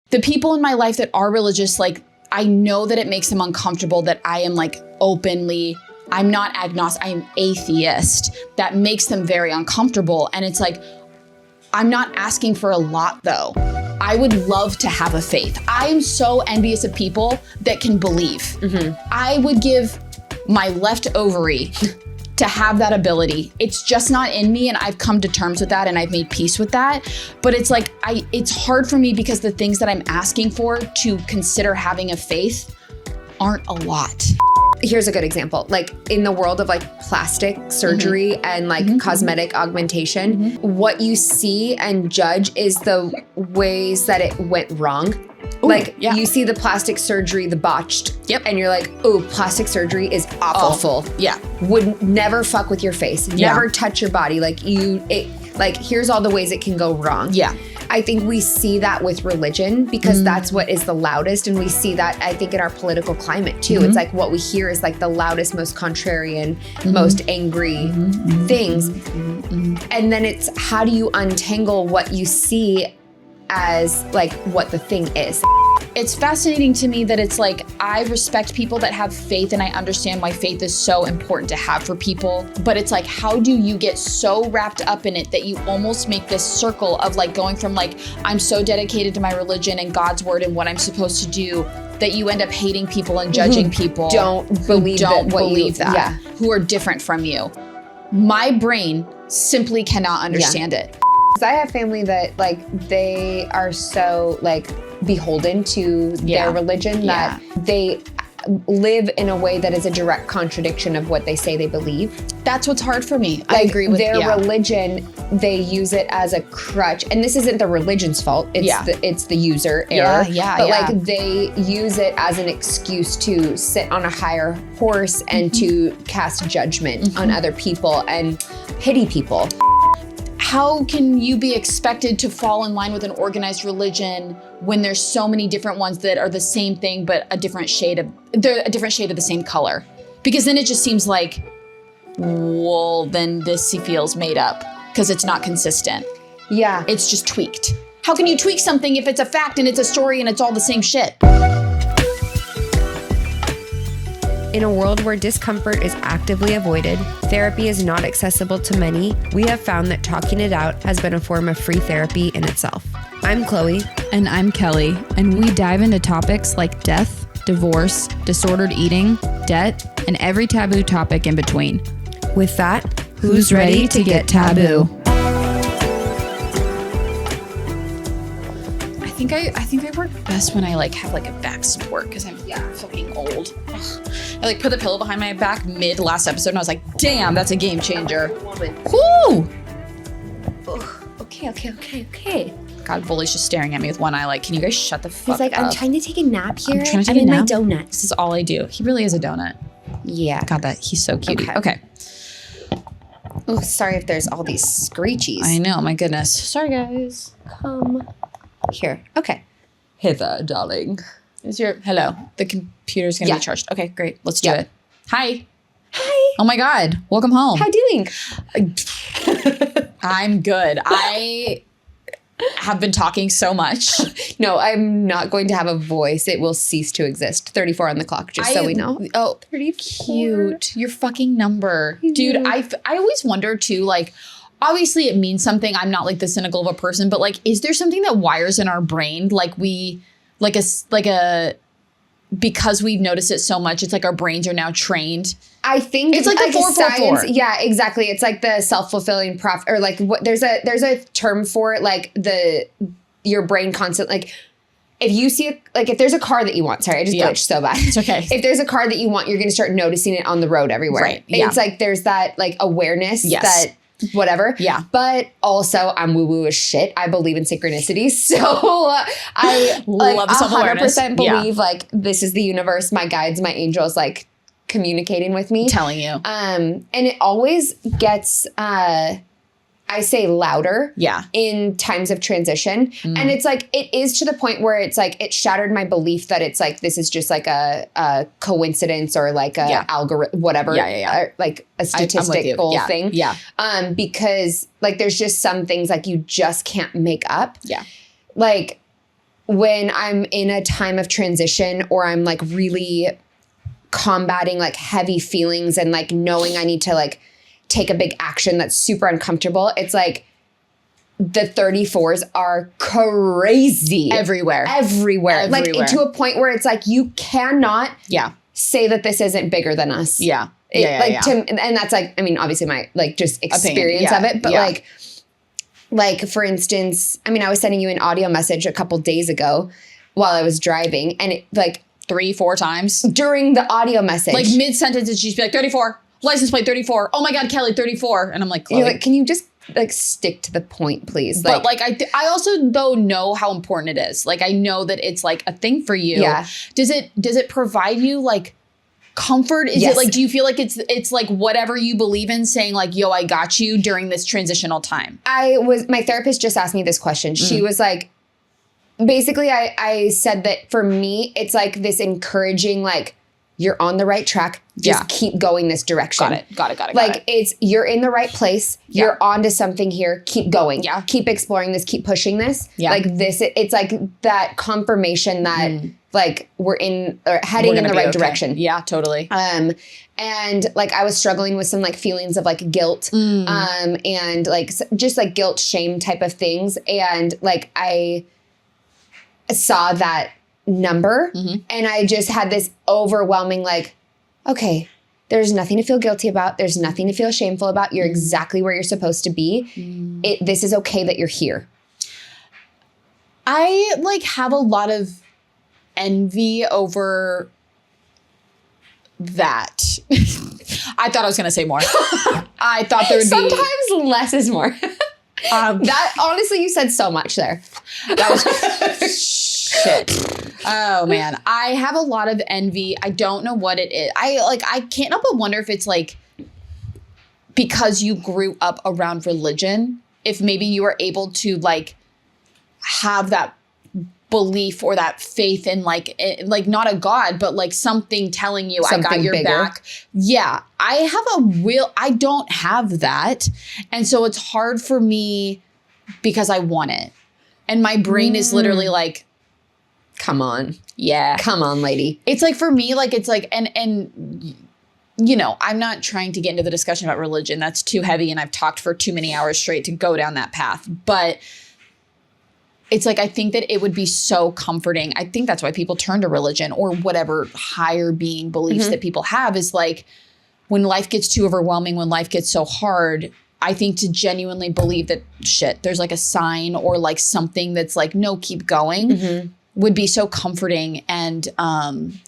The people in my life that are religious, like, I know that it makes them uncomfortable that I am like openly, I'm not agnostic, I'm atheist. That makes them very uncomfortable. And it's like, I'm not asking for a lot though. I would love to have a faith. I am so envious of people that can believe. Mm-hmm. I would give my left ovary to have that ability. It's just not in me, and I've come to terms with that and I've made peace with that. But it's like, it's hard for me because the things that I'm asking for to consider having a faith aren't a lot. Here's a good example. Like in the world of like plastic surgery mm-hmm. and like mm-hmm. cosmetic augmentation, mm-hmm. what you see and judge is the ways that it went wrong. Ooh, like you see the plastic surgery, the botched, and you're like, oh, plastic surgery is awful. Yeah. Would never fuck with your face, never touch your body. Like here's all the ways it can go wrong. Yeah. I think we see that with religion because that's what is the loudest. And we see that, I think, in our political climate too. Mm-hmm. It's like what we hear is like the loudest, most contrarian, most angry things. Mm-hmm. And then it's how do you untangle what you see as like what the thing is. It's fascinating to me that it's like, I respect people that have faith and I understand why faith is so important to have for people. But it's like, how do you get so wrapped up in it that you almost make this circle of like going from like, I'm so dedicated to my religion and God's word and what I'm supposed to do, that you end up hating people and judging people don't believe that, who are different from you. My brain simply cannot understand it. I have family that like, they are so like beholden to their religion that they live in a way that is a direct contradiction of what they say they believe. That's what's hard for me. Like, I agree with their religion. They use it as a crutch, and this isn't the religion's fault. It's the user error. But like they use it as an excuse to sit on a higher horse and to cast judgment on other people and pity people. How can you be expected to fall in line with an organized religion when there's so many different ones that are the same thing but a different shade of the same color? Because then it just seems like, well, then this feels made up because it's not consistent. Yeah. It's just tweaked. How can you tweak something if it's a fact and it's a story and it's all the same shit? In a world where discomfort is actively avoided, therapy is not accessible to many, we have found that talking it out has been a form of free therapy in itself. I'm Chloe. And I'm Kelly, and we dive into topics like death, divorce, disordered eating, debt, and every taboo topic in between. With that, who's ready to get taboo? I think I work best when I like have like a back support because I'm fucking old. Ugh. I like put the pillow behind my back mid last episode and I was like, damn, that's a game changer. Whoo! Okay. God, Bully's just staring at me with one eye like, can you guys shut the fuck up? He's like, I'm trying to take a nap here. I'm in my donut. This is all I do. He really is a donut. Yeah. God, he's so cute. Okay. Oh, sorry if there's all these screechies. I know, my goodness. Sorry, guys. Come here. Okay. Hither, darling. Hello. The computer's gonna be charged. Okay, great. Let's do it. Hi. Oh my God. Welcome home. How doing? I'm good. I have been talking so much. No, I'm not going to have a voice. It will cease to exist. 34 on the clock, just so we know. Oh, 34. Cute. Your fucking number. Dude, I always wonder too, like, obviously it means something. I'm not like the cynical of a person, but like, is there something that wires in our brain? Like because we've noticed it so much, it's like our brains are now trained. I think it's like the 444. Yeah, exactly. It's like the self-fulfilling or like what there's a term for it, like your brain constant, like if you see if there's a car that you want, sorry, I just glitched so bad. It's okay. If there's a car that you want, you're going to start noticing it on the road everywhere. Right. Yeah. It's like there's that like awareness that whatever. Yeah. But also I'm woo-woo as shit. I believe in synchronicities. So I love 100% believe like this is the universe, my guides, my angels like communicating with me. Telling you. And it always gets I say louder in times of transition. And it's like, it is to the point where it's like, it shattered my belief that it's like, this is just like a coincidence or like a algorithm, whatever, or like a statistical thing. Because like, there's just some things like you just can't make up. Yeah. Like when I'm in a time of transition or I'm like really combating like heavy feelings and like knowing I need to like take a big action that's super uncomfortable, it's like the 34s are crazy. Everywhere. Like to a point where it's like you cannot say that this isn't bigger than us. Yeah. And that's like, I mean, obviously my like just experience of it, but like for instance, I mean, I was sending you an audio message a couple days ago while I was driving, and it like 3-4 times during the audio message, like mid sentence, she'd be like 34, license plate 34. Oh my God, Kelly, 34. And I'm like, Chloe. You're like, can you just like stick to the point, please? But like, I also though know how important it is. Like, I know that it's like a thing for you. Yeah. Does it provide you like comfort? Is it like, do you feel like it's like whatever you believe in saying like, yo, I got you during this transitional time? My therapist just asked me this question. She was like, basically I said that for me, it's like this encouraging, like, you're on the right track. Just keep going this direction. Got it. Like it's, you're in the right place. Yeah. You're onto something here. Keep going. Yeah. Keep exploring this. Keep pushing this. Yeah. Like this, it's like that confirmation that like we're heading in the right direction. Yeah, totally. And like I was struggling with some like feelings of like guilt, and like just like guilt, shame type of things. And like I saw that number and I just had this overwhelming like, okay, there's nothing to feel guilty about. There's nothing to feel shameful about. You're exactly where you're supposed to be. This is okay that you're here. I like have a lot of envy over that. I thought I was going to say more. I thought there would be. Sometimes less is more. That honestly, you said so much there. That was shit. Oh man, I have a lot of envy. I don't know what it is. I can't help but wonder if it's like because you grew up around religion, if maybe you were able to like have that belief or that faith in like not a God, but like something telling you something I got your bigger. Back. Yeah. I don't have that. And so it's hard for me because I want it. And my brain is literally like, come on. Yeah. Come on, lady. It's like for me, like it's like, and you know, I'm not trying to get into the discussion about religion. That's too heavy. And I've talked for too many hours straight to go down that path. But it's like, I think that it would be so comforting. I think that's why people turn to religion or whatever higher being beliefs that people have is like when life gets too overwhelming, when life gets so hard, I think to genuinely believe that shit, there's like a sign or like something that's like, no, keep going would be so comforting and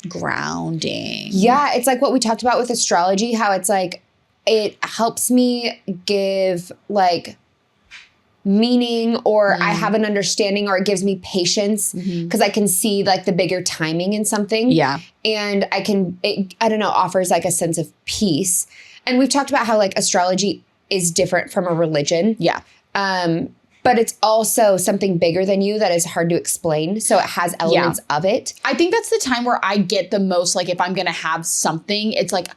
grounding. Yeah. It's like what we talked about with astrology, how it's like, it helps me give like meaning or I have an understanding or it gives me patience because I can see like the bigger timing in something. Yeah. And I don't know, offers like a sense of peace. And we've talked about how like astrology is different from a religion. Yeah. But it's also something bigger than you that is hard to explain. So it has elements of it. I think that's the time where I get the most, like if I'm going to have something, it's like,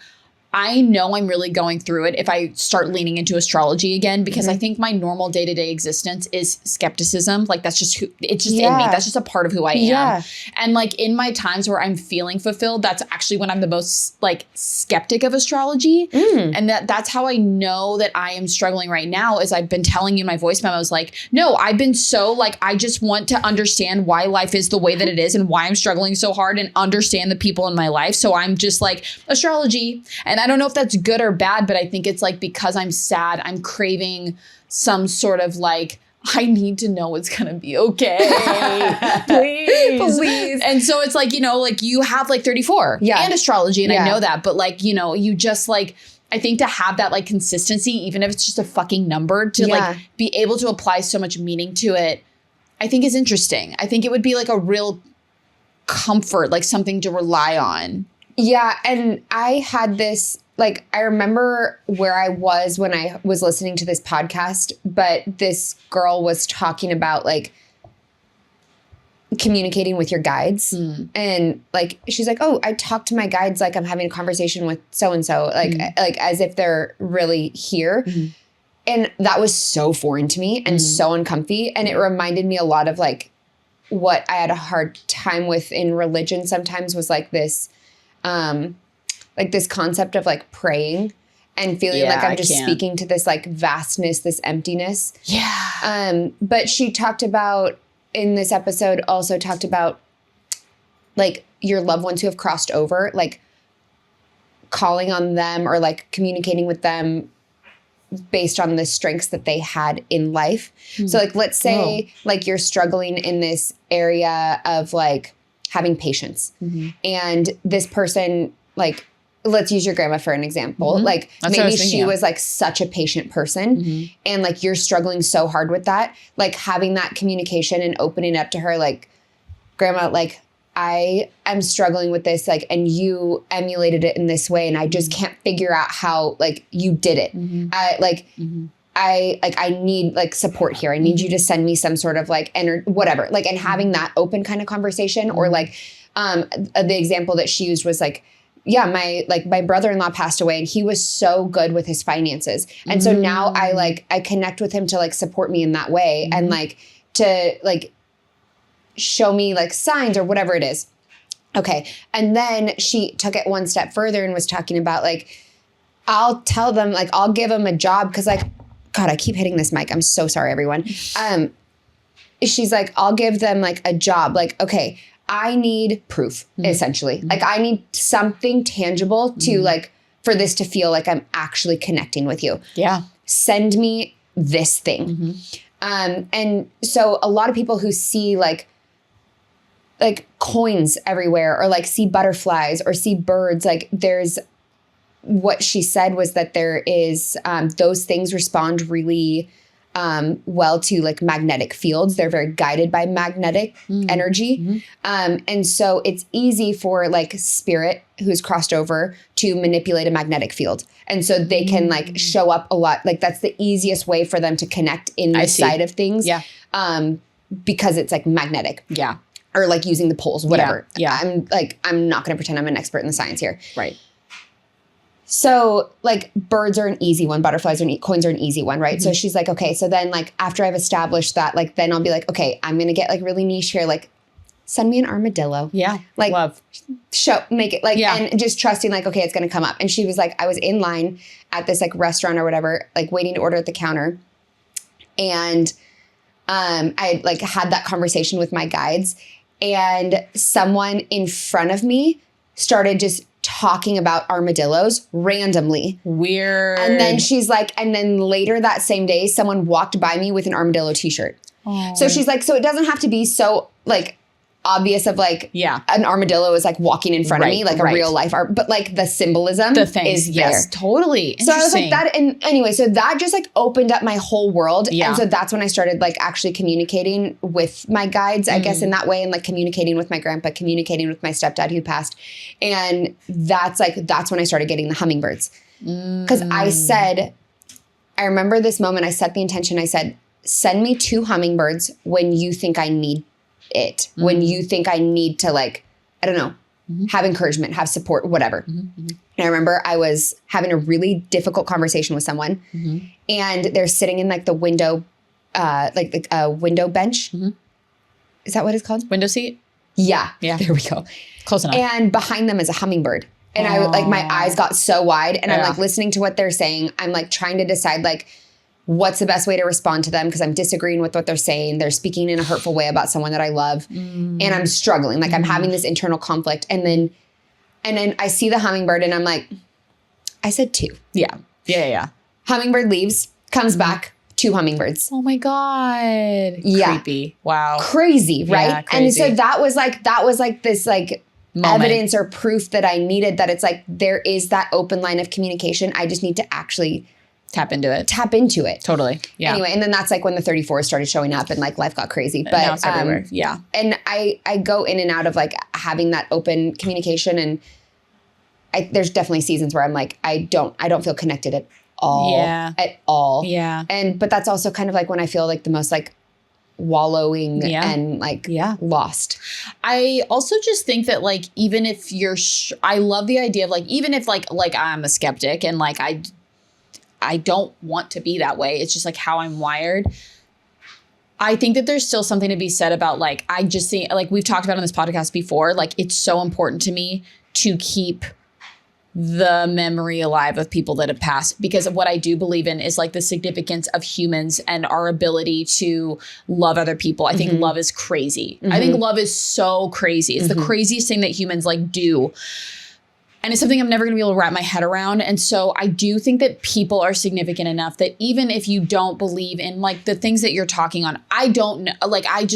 I know I'm really going through it if I start leaning into astrology again, because I think my normal day-to-day existence is skepticism. Like that's just it's just in me. That's just a part of who I am. Yeah. And like in my times where I'm feeling fulfilled, that's actually when I'm the most like skeptic of astrology. And that's how I know that I am struggling right now is I've been telling you in my voice memos, like, no, I've been so like, I just want to understand why life is the way that it is and why I'm struggling so hard and understand the people in my life. So I'm just like astrology. And I don't know if that's good or bad, but I think it's like because I'm sad, I'm craving some sort of like, I need to know it's going to be okay. Please. And so it's like, you know, like you have like 34 and astrology and I know that, but like, you know, you just like, I think to have that like consistency, even if it's just a fucking number to like be able to apply so much meaning to it, I think is interesting. I think it would be like a real comfort, like something to rely on. Yeah. And I had this, like, I remember where I was when I was listening to this podcast, but this girl was talking about like communicating with your guides. And like, she's like, oh, I talk to my guides like I'm having a conversation with so-and-so, like as if they're really here. And that was so foreign to me and so uncomfy. And it reminded me a lot of like what I had a hard time with in religion sometimes was like this concept of like praying and feeling like I'm just speaking to this like vastness, this emptiness. Yeah. But she talked about in this episode also talked about like your loved ones who have crossed over, like calling on them or like communicating with them based on the strengths that they had in life. So like, let's say like you're struggling in this area of like having patience and this person, like, let's use your grandma for an example. Like maybe she was like such a patient person and like you're struggling so hard with that, like having that communication and opening up to her, like, grandma, like, I am struggling with this, like, and you emulated it in this way, and I just can't figure out how, like, you did it. I need like support here. I need you to send me some sort of like whatever, like, and having that open kind of conversation or like, the example that she used was like, yeah, my brother-in-law passed away and he was so good with his finances. And so now I connect with him to like support me in that way and like to like show me like signs or whatever it is. Okay. And then she took it one step further and was talking about like, I'll tell them, like, I'll give them a job. Cause like, God, I keep hitting this mic. I'm so sorry, everyone. She's like, I'll give them like a job. Like, okay, I need proof essentially. Like I need something tangible to like, for this to feel like I'm actually connecting with you. Yeah. Send me this thing. And so a lot of people who see like coins everywhere or like see butterflies or see birds, like there's what she said was that there is those things respond really well to like magnetic fields. They're very guided by magnetic energy. And so it's easy for like spirit who's crossed over to manipulate a magnetic field. And so they can like show up a lot. Like that's the easiest way for them to connect in the side of things. Yeah. Because it's like magnetic. Yeah. Or like using the poles, whatever. Yeah. I'm not going to pretend I'm an expert in the science here. Right. So like birds are an easy one, butterflies are coins are an easy one, right? So she's like, okay, so then like after I've established that, like then I'll be like, okay, I'm going to get like really niche here. Like send me an armadillo. Yeah. Like love. Make it like, and just trusting like, okay, it's going to come up. And she was like, I was in line at this like restaurant or whatever, like waiting to order at the counter. And I like had that conversation with my guides. And someone in front of me started just talking about armadillos randomly. Weird. And then she's like, and then later that same day, someone walked by me with an armadillo t-shirt. Oh. So she's like, so it doesn't have to be so like obvious of like an armadillo is like walking in front of me, like a real life art, but like the symbolism is there. Totally. So I was like that. And anyway, so that just like opened up my whole world. Yeah. And so that's when I started like actually communicating with my guides, I guess in that way, and like communicating with my grandpa, communicating with my stepdad who passed. And that's when I started getting the hummingbirds. Cause I remember this moment, I set the intention. I said, send me 2 hummingbirds when you think I need it, when you think I need to like, I don't know, have encouragement, have support, whatever. And I remember I was having a really difficult conversation with someone and they're sitting in like the window, like a window bench. Is that what it's called? Window seat? Yeah. Yeah. There we go. Close enough. And behind them is a hummingbird. And I like, my eyes got so wide and I'm like listening to what they're saying. I'm like trying to decide like, what's the best way to respond to them? Because I'm disagreeing with what they're saying. They're speaking in a hurtful way about someone that I love. And I'm struggling. Like I'm having this internal conflict. And then I see the hummingbird and I'm like, I said 2. Yeah. Hummingbird leaves, comes back, 2 hummingbirds. Oh my God. Yeah. Creepy. Wow. Crazy, right? Yeah, crazy. And so that was like this like moment. Evidence or proof that I needed that it's like, there is that open line of communication. I just need to actually tap into it. Totally. Yeah. Anyway, and then that's like when the 34 started showing up and like life got crazy. But now it's everywhere. Yeah. And I go in and out of like having that open communication, and there's definitely seasons where I'm like, I don't feel connected at all. Yeah. At all. Yeah. But that's also kind of like when I feel like the most like wallowing and like lost. I also just think that like, even if you're, I love the idea of like, even if like I'm a skeptic and like I don't want to be that way. It's just like how I'm wired. I think that there's still something to be said about like, I just think like we've talked about on this podcast before, like it's so important to me to keep the memory alive of people that have passed, because of what I do believe in is like the significance of humans and our ability to love other people. I think love is crazy. I think love is so crazy. It's the craziest thing that humans like do. And it's something I'm never going to be able to wrap my head around. And so I do think that people are significant enough that even if you don't believe in like the things that you're talking on, I don't know, like I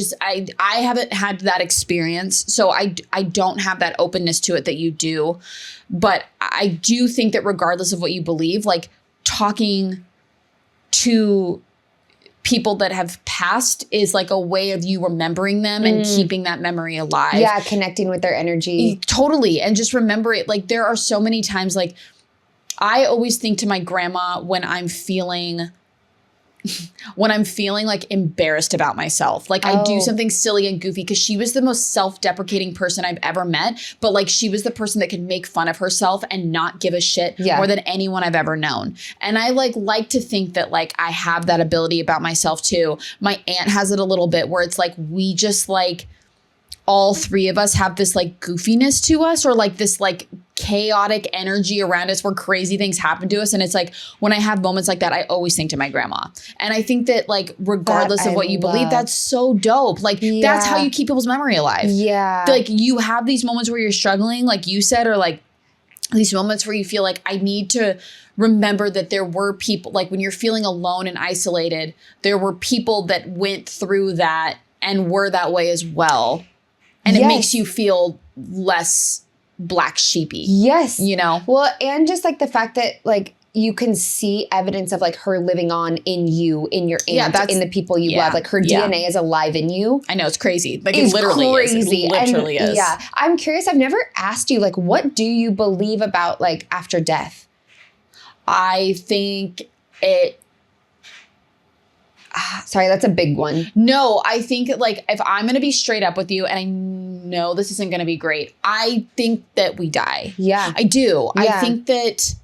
haven't had that experience. So I don't have that openness to it that you do. But I do think that regardless of what you believe, like talking to people that have passed is like a way of you remembering them and keeping that memory alive. Yeah, connecting with their energy. Totally. And just remember it. Like there are so many times, like I always think to my grandma when I'm feeling like embarrassed about myself. Like I do something silly and goofy, because she was the most self-deprecating person I've ever met. But like she was the person that could make fun of herself and not give a shit more than anyone I've ever known. And I like to think that like I have that ability about myself too. My aunt has it a little bit where it's like we just like all three of us have this like goofiness to us, or like this like chaotic energy around us where crazy things happen to us. And it's like when I have moments like that, I always think to my grandma. And I think that like regardless of what you believe, that's so dope. Like that's how you keep people's memory alive. Yeah. Like you have these moments where you're struggling, like you said, or like these moments where you feel like I need to remember that there were people, like when you're feeling alone and isolated, there were people that went through that and were that way as well. And it makes you feel less black sheepy. Yes. You know? Well, and just like the fact that like you can see evidence of like her living on in you, in your aunt, in the people you love. Like her DNA is alive in you. I know, it's crazy. Like it literally is. It literally is. Yeah. I'm curious. I've never asked you, like, what do you believe about like after death? I think it... Sorry, that's a big one. No, I think like if I'm going to be straight up with you, and I know this isn't going to be great, I think that we die. Yeah. I do. Yeah. I think that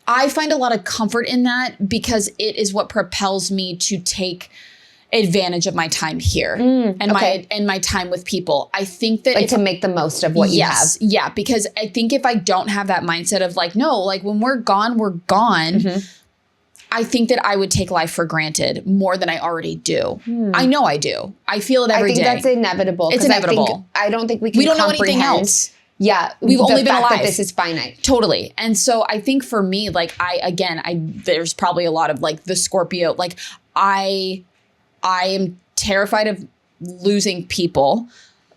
I find a lot of comfort in that because it is what propels me to take advantage of my time here and my time with people. I think that like to make the most of what you have. Yeah, because I think if I don't have that mindset of like, no, like when we're gone, we're gone. I think that I would take life for granted more than I already do. I know I do. I feel it every day. I think that's inevitable. It's inevitable. I don't think we can. We don't know anything else. Yeah, we've only been alive. That this is finite. Totally. And so I think for me, like there's probably a lot of like the Scorpio. Like I am terrified of losing people,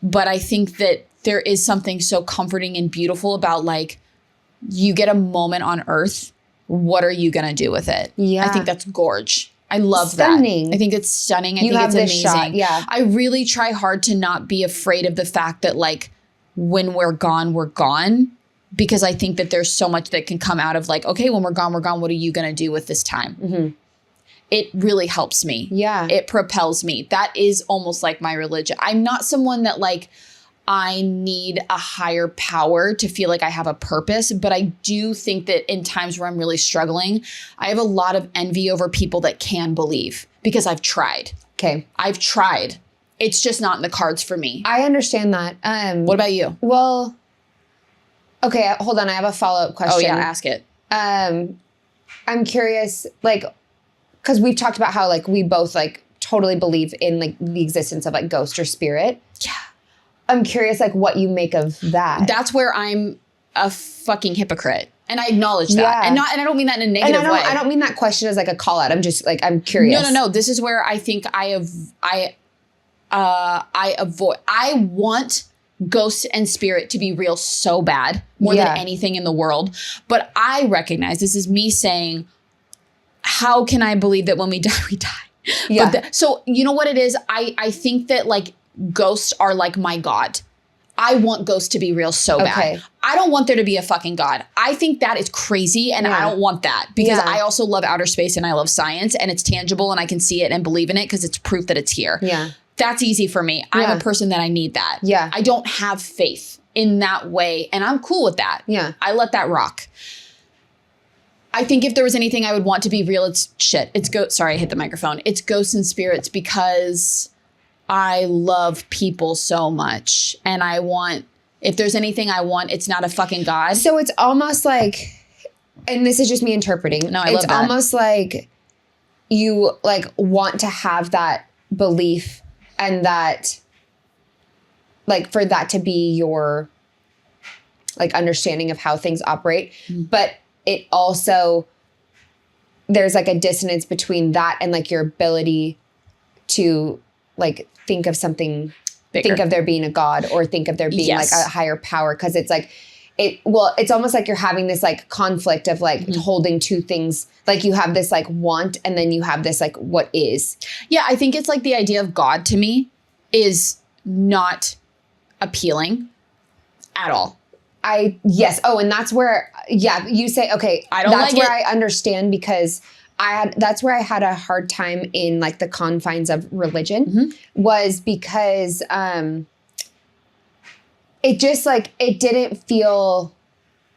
but I think that there is something so comforting and beautiful about like you get a moment on Earth. What are you going to do with it? Yeah. I think that's gorge. I love stunning. That. I think it's stunning. I think it's amazing. Shot. Yeah. I really try hard to not be afraid of the fact that like when we're gone, because I think that there's so much that can come out of like, okay, when we're gone, what are you going to do with this time? It really helps me. Yeah. It propels me. That is almost like my religion. I'm not someone that like, I need a higher power to feel like I have a purpose. But I do think that in times where I'm really struggling, I have a lot of envy over people that can believe because I've tried. Okay. I've tried. It's just not in the cards for me. I understand that. What about you? Well, okay, hold on. I have a follow-up question. Oh yeah, ask it. I'm curious, like, because we've talked about how like we both like totally believe in like the existence of like ghost or spirit. Yeah. I'm curious, like, what you make of that. That's where I'm a fucking hypocrite. And I acknowledge that. Yeah. And I don't mean that in a negative way. I don't mean that question as like a call out. I'm just like, I'm curious. No. This is where I think I avoid. I want ghost and spirit to be real so bad, more than anything in the world. But I recognize this is me saying, how can I believe that when we die, we die? Yeah. So you know what it is? I think that like, ghosts are like my God. I want ghosts to be real so bad. I don't want there to be a fucking God. I think that is crazy and I don't want that because I also love outer space and I love science and it's tangible and I can see it and believe in it because it's proof that it's here. Yeah. That's easy for me. I'm a person that I need that. Yeah. I don't have faith in that way and I'm cool with that. Yeah. I let that rock. I think if there was anything I would want to be real, it's shit. It's sorry, I hit the microphone. It's ghosts and spirits because I love people so much. And if there's anything I want, it's not a fucking God. So it's almost like, and this is just me interpreting. No, I love that. It's almost like you like want to have that belief and that like for that to be your like understanding of how things operate. But it also, there's like a dissonance between that and like your ability to like think of something bigger. Think of there being a God or think of there being like a higher power. Cause it's like, it's almost like you're having this like conflict of like holding two things. Like you have this like want and then you have this like what is. Yeah, I think it's like the idea of God to me is not appealing at all. Yes. Oh, and that's where, you say, okay, I don't that's like where it. I understand because that's where I had a hard time in like the confines of religion was because, it just like, it didn't feel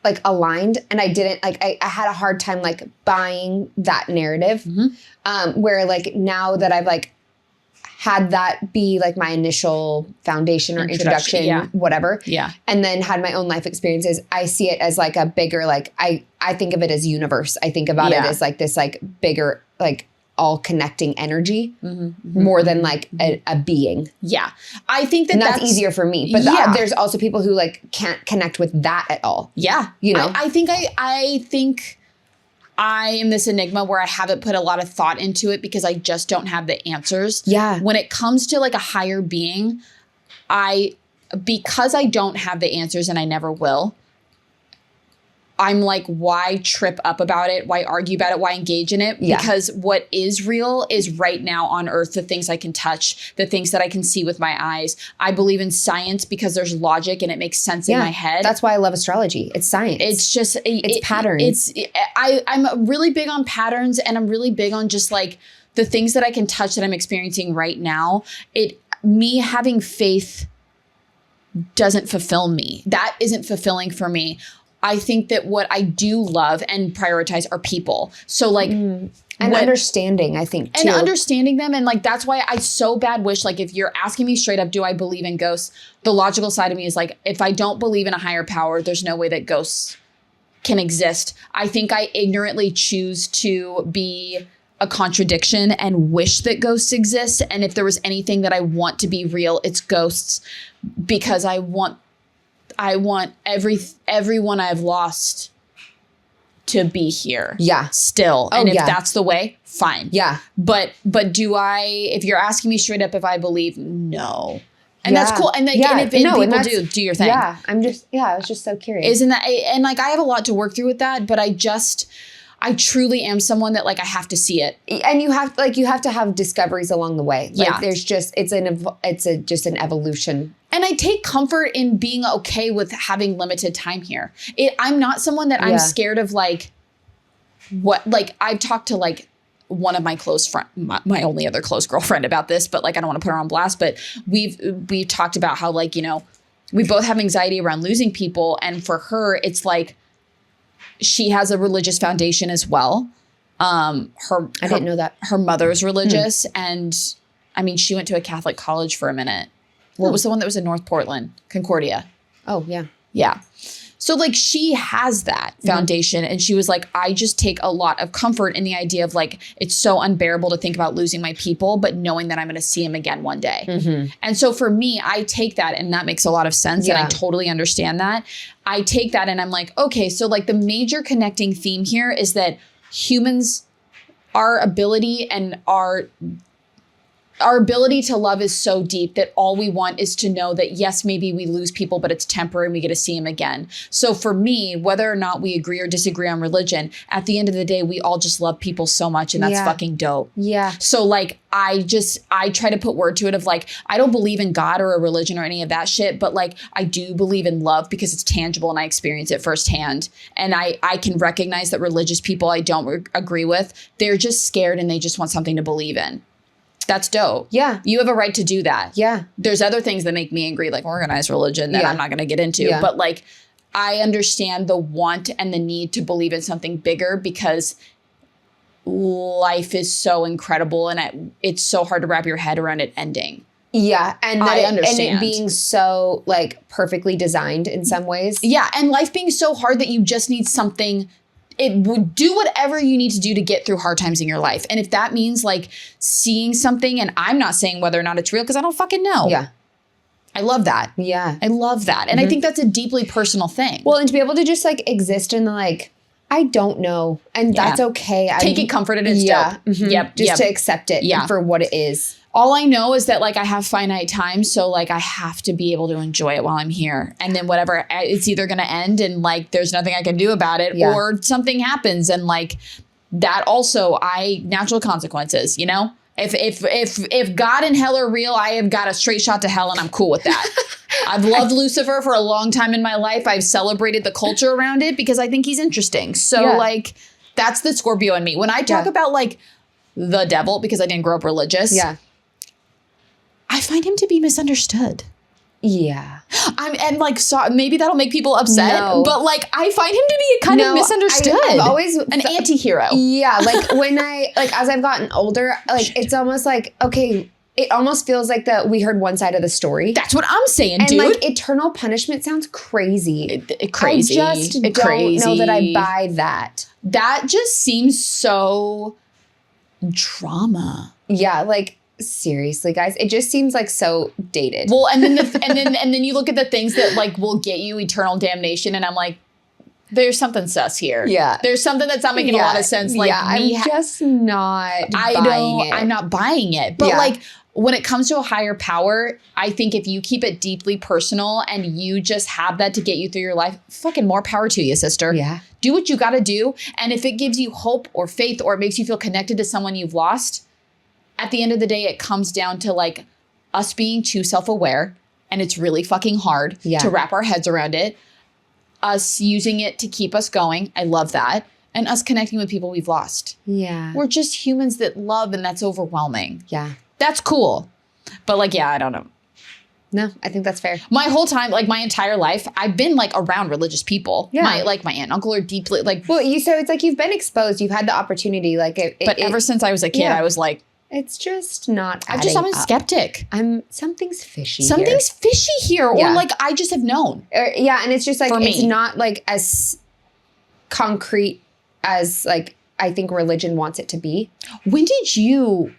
like aligned and I didn't like, I had a hard time like buying that narrative. Where like now that I've like had that be like my initial foundation or introduction, whatever. Yeah. And then had my own life experiences. I see it as like a bigger, like I think of it as universe. I think about it as like this like bigger, like all connecting energy more than like a being. Yeah. I think that's easier for me. But there's also people who like can't connect with that at all. Yeah. You know, I think I am this enigma where I haven't put a lot of thought into it because I just don't have the answers. Yeah. When it comes to like a higher being, because I don't have the answers and I never will, I'm like, why trip up about it? Why argue about it? Why engage in it? Yeah. Because what is real is right now on earth, the things I can touch, the things that I can see with my eyes. I believe in science because there's logic and it makes sense in my head. That's why I love astrology. It's science. It's just, it's patterns. I'm really big on patterns and I'm really big on just like the things that I can touch that I'm experiencing right now. Me having faith doesn't fulfill me. That isn't fulfilling for me. I think that what I do love and prioritize are people. So like, and understanding, I think too. And understanding them. And like, that's why I so bad wish, like if you're asking me straight up, do I believe in ghosts? The logical side of me is like, if I don't believe in a higher power, there's no way that ghosts can exist. I think I ignorantly choose to be a contradiction and wish that ghosts exist. And if there was anything that I want to be real, it's ghosts because I want everyone I've lost to be here. Yeah. Still. And if that's the way, fine. Yeah. But if you're asking me straight up if I believe, no. And that's cool. And, and if people do your thing. Yeah. I was just so curious. Isn't that, and like I have a lot to work through with that, but I truly am someone that like I have to see it. And you have to have discoveries along the way. Like there's just just an evolution. And I take comfort in being okay with having limited time here. I'm not someone that I'm scared of like what, like I've talked to like one of my close friend, my only other close girlfriend about this, but like I don't want to put her on blast, but we've talked about how like, you know, we both have anxiety around losing people. And for her, it's like, she has a religious foundation as well. I didn't know that. Her mother's religious. And I mean, she went to a Catholic college for a minute. What was the one that was in North Portland? Concordia. Oh, yeah. Yeah. So like she has that foundation and she was like, I just take a lot of comfort in the idea of like, it's so unbearable to think about losing my people, but knowing that I'm going to see him again one day. And so for me, I take that and that makes a lot of sense. And I totally understand that. I take that and I'm like, okay, so like the major connecting theme here is that humans, our ability and our ability to love is so deep that all we want is to know that, yes, maybe we lose people, but it's temporary and we get to see them again. So for me, whether or not we agree or disagree on religion, at the end of the day, we all just love people so much and that's fucking dope. Yeah. So like, I try to put word to it of like, I don't believe in God or a religion or any of that shit, but like, I do believe in love because it's tangible and I experience it firsthand. And I can recognize that religious people I don't agree with, they're just scared and they just want something to believe in. That's dope. Yeah. You have a right to do that. Yeah. There's other things that make me angry, like organized religion that I'm not going to get into. Yeah. But like, I understand the want and the need to believe in something bigger because life is so incredible and it's so hard to wrap your head around it ending. Yeah. And I understand. And it being so like perfectly designed in some ways. Yeah. And life being so hard that you just need something. It would do whatever you need to do to get through hard times in your life. And if that means like seeing something, and I'm not saying whether or not it's real because I don't fucking know. Yeah. I love that. Yeah. I love that. And I think that's a deeply personal thing. Well, and to be able to just like exist in the like, I don't know. And that's okay. Take it comfort in its dope. Yep. Just to accept it for what it is. All I know is that like I have finite time. So like I have to be able to enjoy it while I'm here. And then whatever, it's either going to end and like there's nothing I can do about it or something happens. And like that also natural consequences, you know? If God and hell are real, I have got a straight shot to hell and I'm cool with that. I've loved Lucifer for a long time in my life. I've celebrated the culture around it because I think he's interesting. So like that's the Scorpio in me. When I talk about like the devil, because I didn't grow up religious, I find him to be misunderstood. Yeah. Maybe that'll make people upset, but like I find him to be kind of misunderstood. I've always an anti-hero. Yeah, like when as I've gotten older, like it's almost like, okay, it almost feels like that we heard one side of the story. That's what I'm saying, dude. And like eternal punishment sounds crazy. Crazy. I just don't know that I buy that. That just seems so drama. Yeah, like seriously, guys, it just seems like so dated. Well, and then and then you look at the things that like will get you eternal damnation, and I'm like, there's something sus here. Yeah, there's something that's not making a lot of sense. Like, I'm just not. buying it. I'm not buying it. But like when it comes to a higher power, I think if you keep it deeply personal and you just have that to get you through your life, fucking more power to you, sister. Yeah, do what you got to do, and if it gives you hope or faith or it makes you feel connected to someone you've lost. At the end of the day, it comes down to like us being too self-aware, and it's really fucking hard to wrap our heads around it. Us using it to keep us going. I love that. And us connecting with people we've lost. Yeah. We're just humans that love, and that's overwhelming. Yeah. That's cool. But like, I don't know. No, I think that's fair. My whole time, like my entire life, I've been like around religious people. Yeah. My aunt and uncle are deeply like. Well, so it's like you've been exposed. You've had the opportunity. Like, ever since I was a kid, I was like, it's just not. I'm a skeptic. Something's fishy. Something's fishy here, or like I just have known. And it's just like it's not like as concrete as like I think religion wants it to be. When did you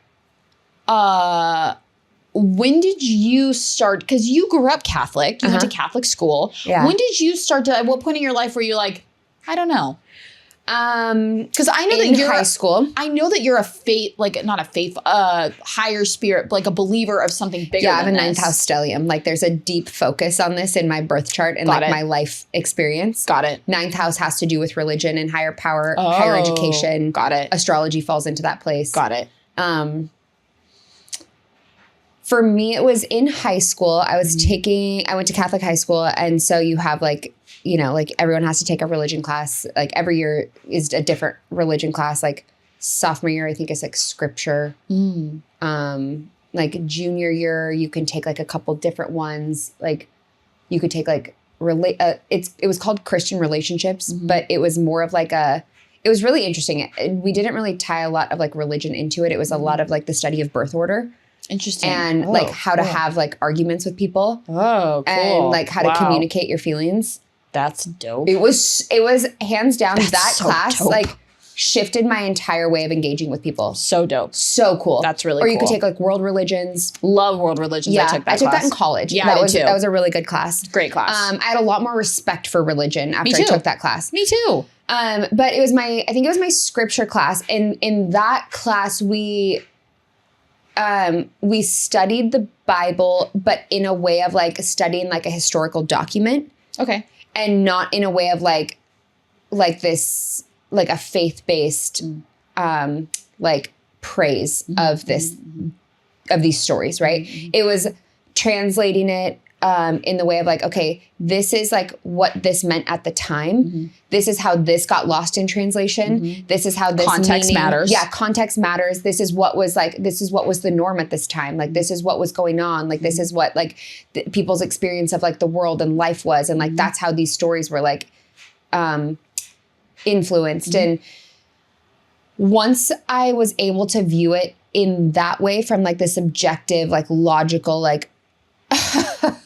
start? Because you grew up Catholic. You went to Catholic school. Yeah. When did you start to? At what point in your life were you like, I don't know? Because I know that you're high school. I know that you're a faith, like not a faith, higher spirit, like a believer of something bigger. Yeah, I have a 9th house stellium. Like there's a deep focus on this in my birth chart and my life experience. Got it. 9th house has to do with religion and higher power, higher education. Got it. Astrology falls into that place. Got it. For me, it was in high school. I went to Catholic high school, and so you have like. You know, like everyone has to take a religion class. Like every year is a different religion class. Like sophomore year, I think it's like scripture. Like junior year, you can take like a couple different ones. Like you could take like it was called Christian relationships, but it was more of like it was really interesting. We didn't really tie a lot of like religion into it. It was a lot of like the study of birth order. Interesting. And like how to have like arguments with people. Oh, cool. And like how to communicate your feelings. That's dope. It was hands down that class like shifted my entire way of engaging with people. So dope. So cool. That's really cool. Or you could take like world religions. Love world religions. Yeah, I took that in college. Yeah, I did too. That was a really good class. Great class. I had a lot more respect for religion after I took that class. Me too. But it was I think it was my scripture class. And in that class, we studied the Bible, but in a way of like studying like a historical document. Okay. And not in a way of like this, like a faith-based, like praise of this, of these stories, right? It was translating it, in the way of like, okay, this is like what this meant at the time. Mm-hmm. This is how this got lost in translation. Mm-hmm. This is how this context matters. Yeah, context matters. This is what was the norm at this time. Like, this is what was going on. Like, this is what like people's experience of like the world and life was. And like, that's how these stories were like influenced. And once I was able to view it in that way, from like this objective, like logical, like,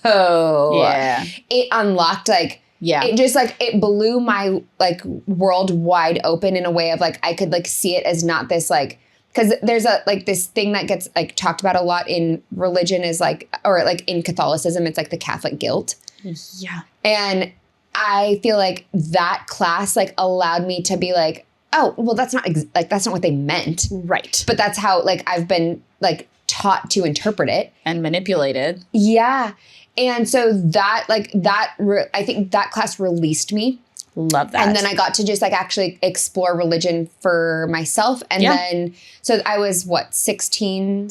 it unlocked like, it just like, it blew my like world wide open in a way of like, I could like see it as not this like, because there's a like this thing that gets like talked about a lot in religion is like, or like in Catholicism, it's like the Catholic guilt. Yeah. And I feel like that class like allowed me to be like, oh, well, that's not that's not what they meant. Right. But that's how like I've been like taught to interpret it. And manipulated. Yeah. And so that like I think that class released me. Love that. And then I got to just like actually explore religion for myself. And then, so I was 16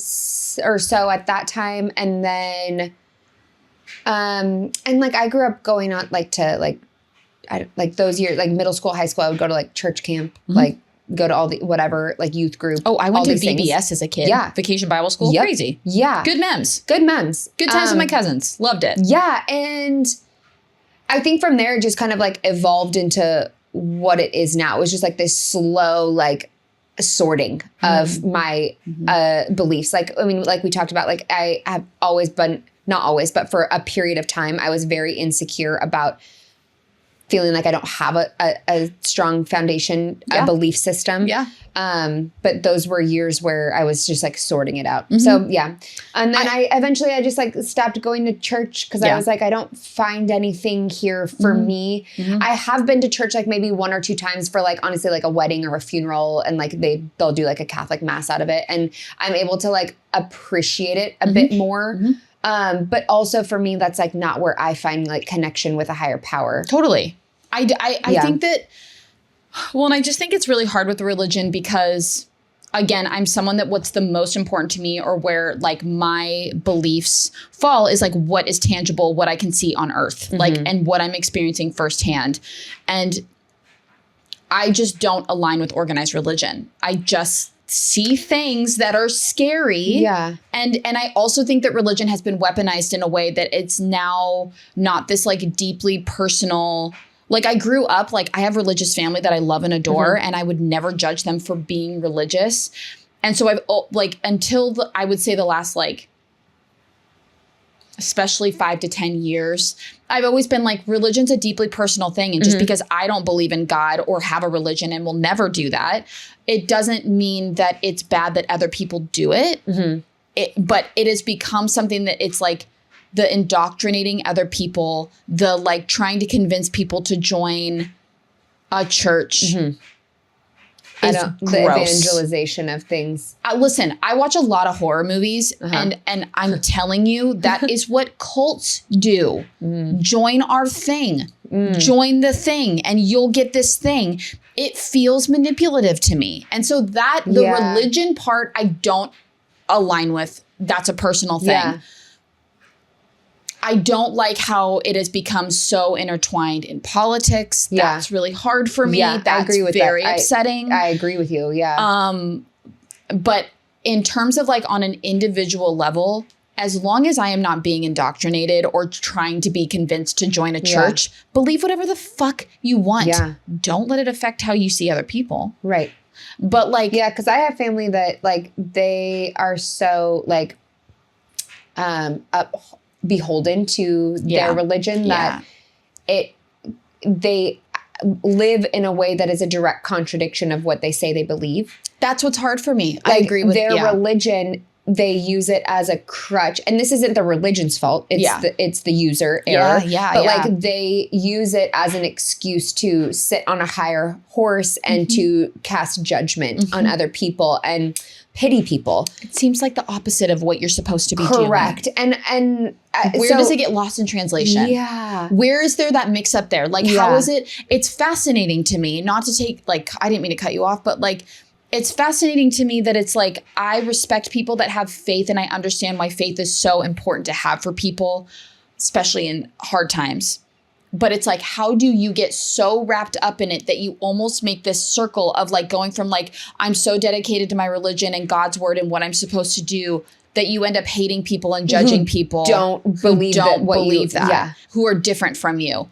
or so at that time. And then, and like I grew up going on like to like those years, like middle school, high school, I would go to like church camp, like go to all the whatever, like youth group. Oh, I went to VBS as a kid. Yeah. Vacation Bible School. Yep. Crazy. Yeah. Good memes. Good memes. Good times with my cousins. Loved it. Yeah. And I think from there, it just kind of like evolved into what it is now. It was just like this slow, like sorting of my beliefs. Like, I mean, like we talked about, like I have always been, not always, but for a period of time, I was very insecure about feeling like I don't have a strong foundation, a belief system. Yeah. But those were years where I was just like sorting it out. So yeah. And then I eventually just like stopped going to church because I was like, I don't find anything here for me. I have been to church like maybe 1 or 2 times for like, honestly, like a wedding or a funeral. And like they'll do like a Catholic mass out of it. And I'm able to like appreciate it a bit more. But also for me, that's like not where I find like connection with a higher power. Totally. I think that, well, and I just think it's really hard with religion because, again, I'm someone that what's the most important to me or where like my beliefs fall is like what is tangible, what I can see on earth, like, and what I'm experiencing firsthand. And I just don't align with organized religion. I just see things that are scary. Yeah. And I also think that religion has been weaponized in a way that it's now not this like deeply personal. Like I grew up, like I have religious family that I love and adore, and I would never judge them for being religious. And so I've like until I would say the last like, especially 5 to 10 years, I've always been like, religion's a deeply personal thing. And just because I don't believe in God or have a religion and will never do that, it doesn't mean that it's bad that other people do it. But it has become something that it's like the indoctrinating other people, the like trying to convince people to join a church. The evangelization of things. Listen, I watch a lot of horror movies and I'm telling you, that is what cults do. Join our thing. Join the thing and you'll get this thing. It feels manipulative to me. And so that the religion part, I don't align with. That's a personal thing. Yeah. I don't like how it has become so intertwined in politics. That's really hard for me. That's I agree with very upsetting. I agree with you. Yeah. But in terms of like on an individual level, as long as I am not being indoctrinated or trying to be convinced to join a church, believe whatever the fuck you want. Yeah. Don't let it affect how you see other people. Right. But like, because I have family that like they are so like beholden to their religion that they live in a way that is a direct contradiction of what they say they believe. That's what's hard for me. Like I agree with their religion. They use it as a crutch, and this isn't the religion's fault. It's the user error. But like they use it as an excuse to sit on a higher horse and to cast judgment on other people and pity people. It seems like the opposite of what you're supposed to be correct. doing. And where does it get lost in translation? Yeah. Where is there that mix up there? Like how is it? It's fascinating to me, not to take like, I didn't mean to cut you off, but like, it's fascinating to me that it's like, I respect people that have faith and I understand why faith is so important to have for people. especially in hard times. But it's like, how do you get so wrapped up in it that you almost make this circle of like going from like, I'm so dedicated to my religion and God's word and what I'm supposed to do, that you end up hating people and judging people don't believe that. Yeah. Who are different from you.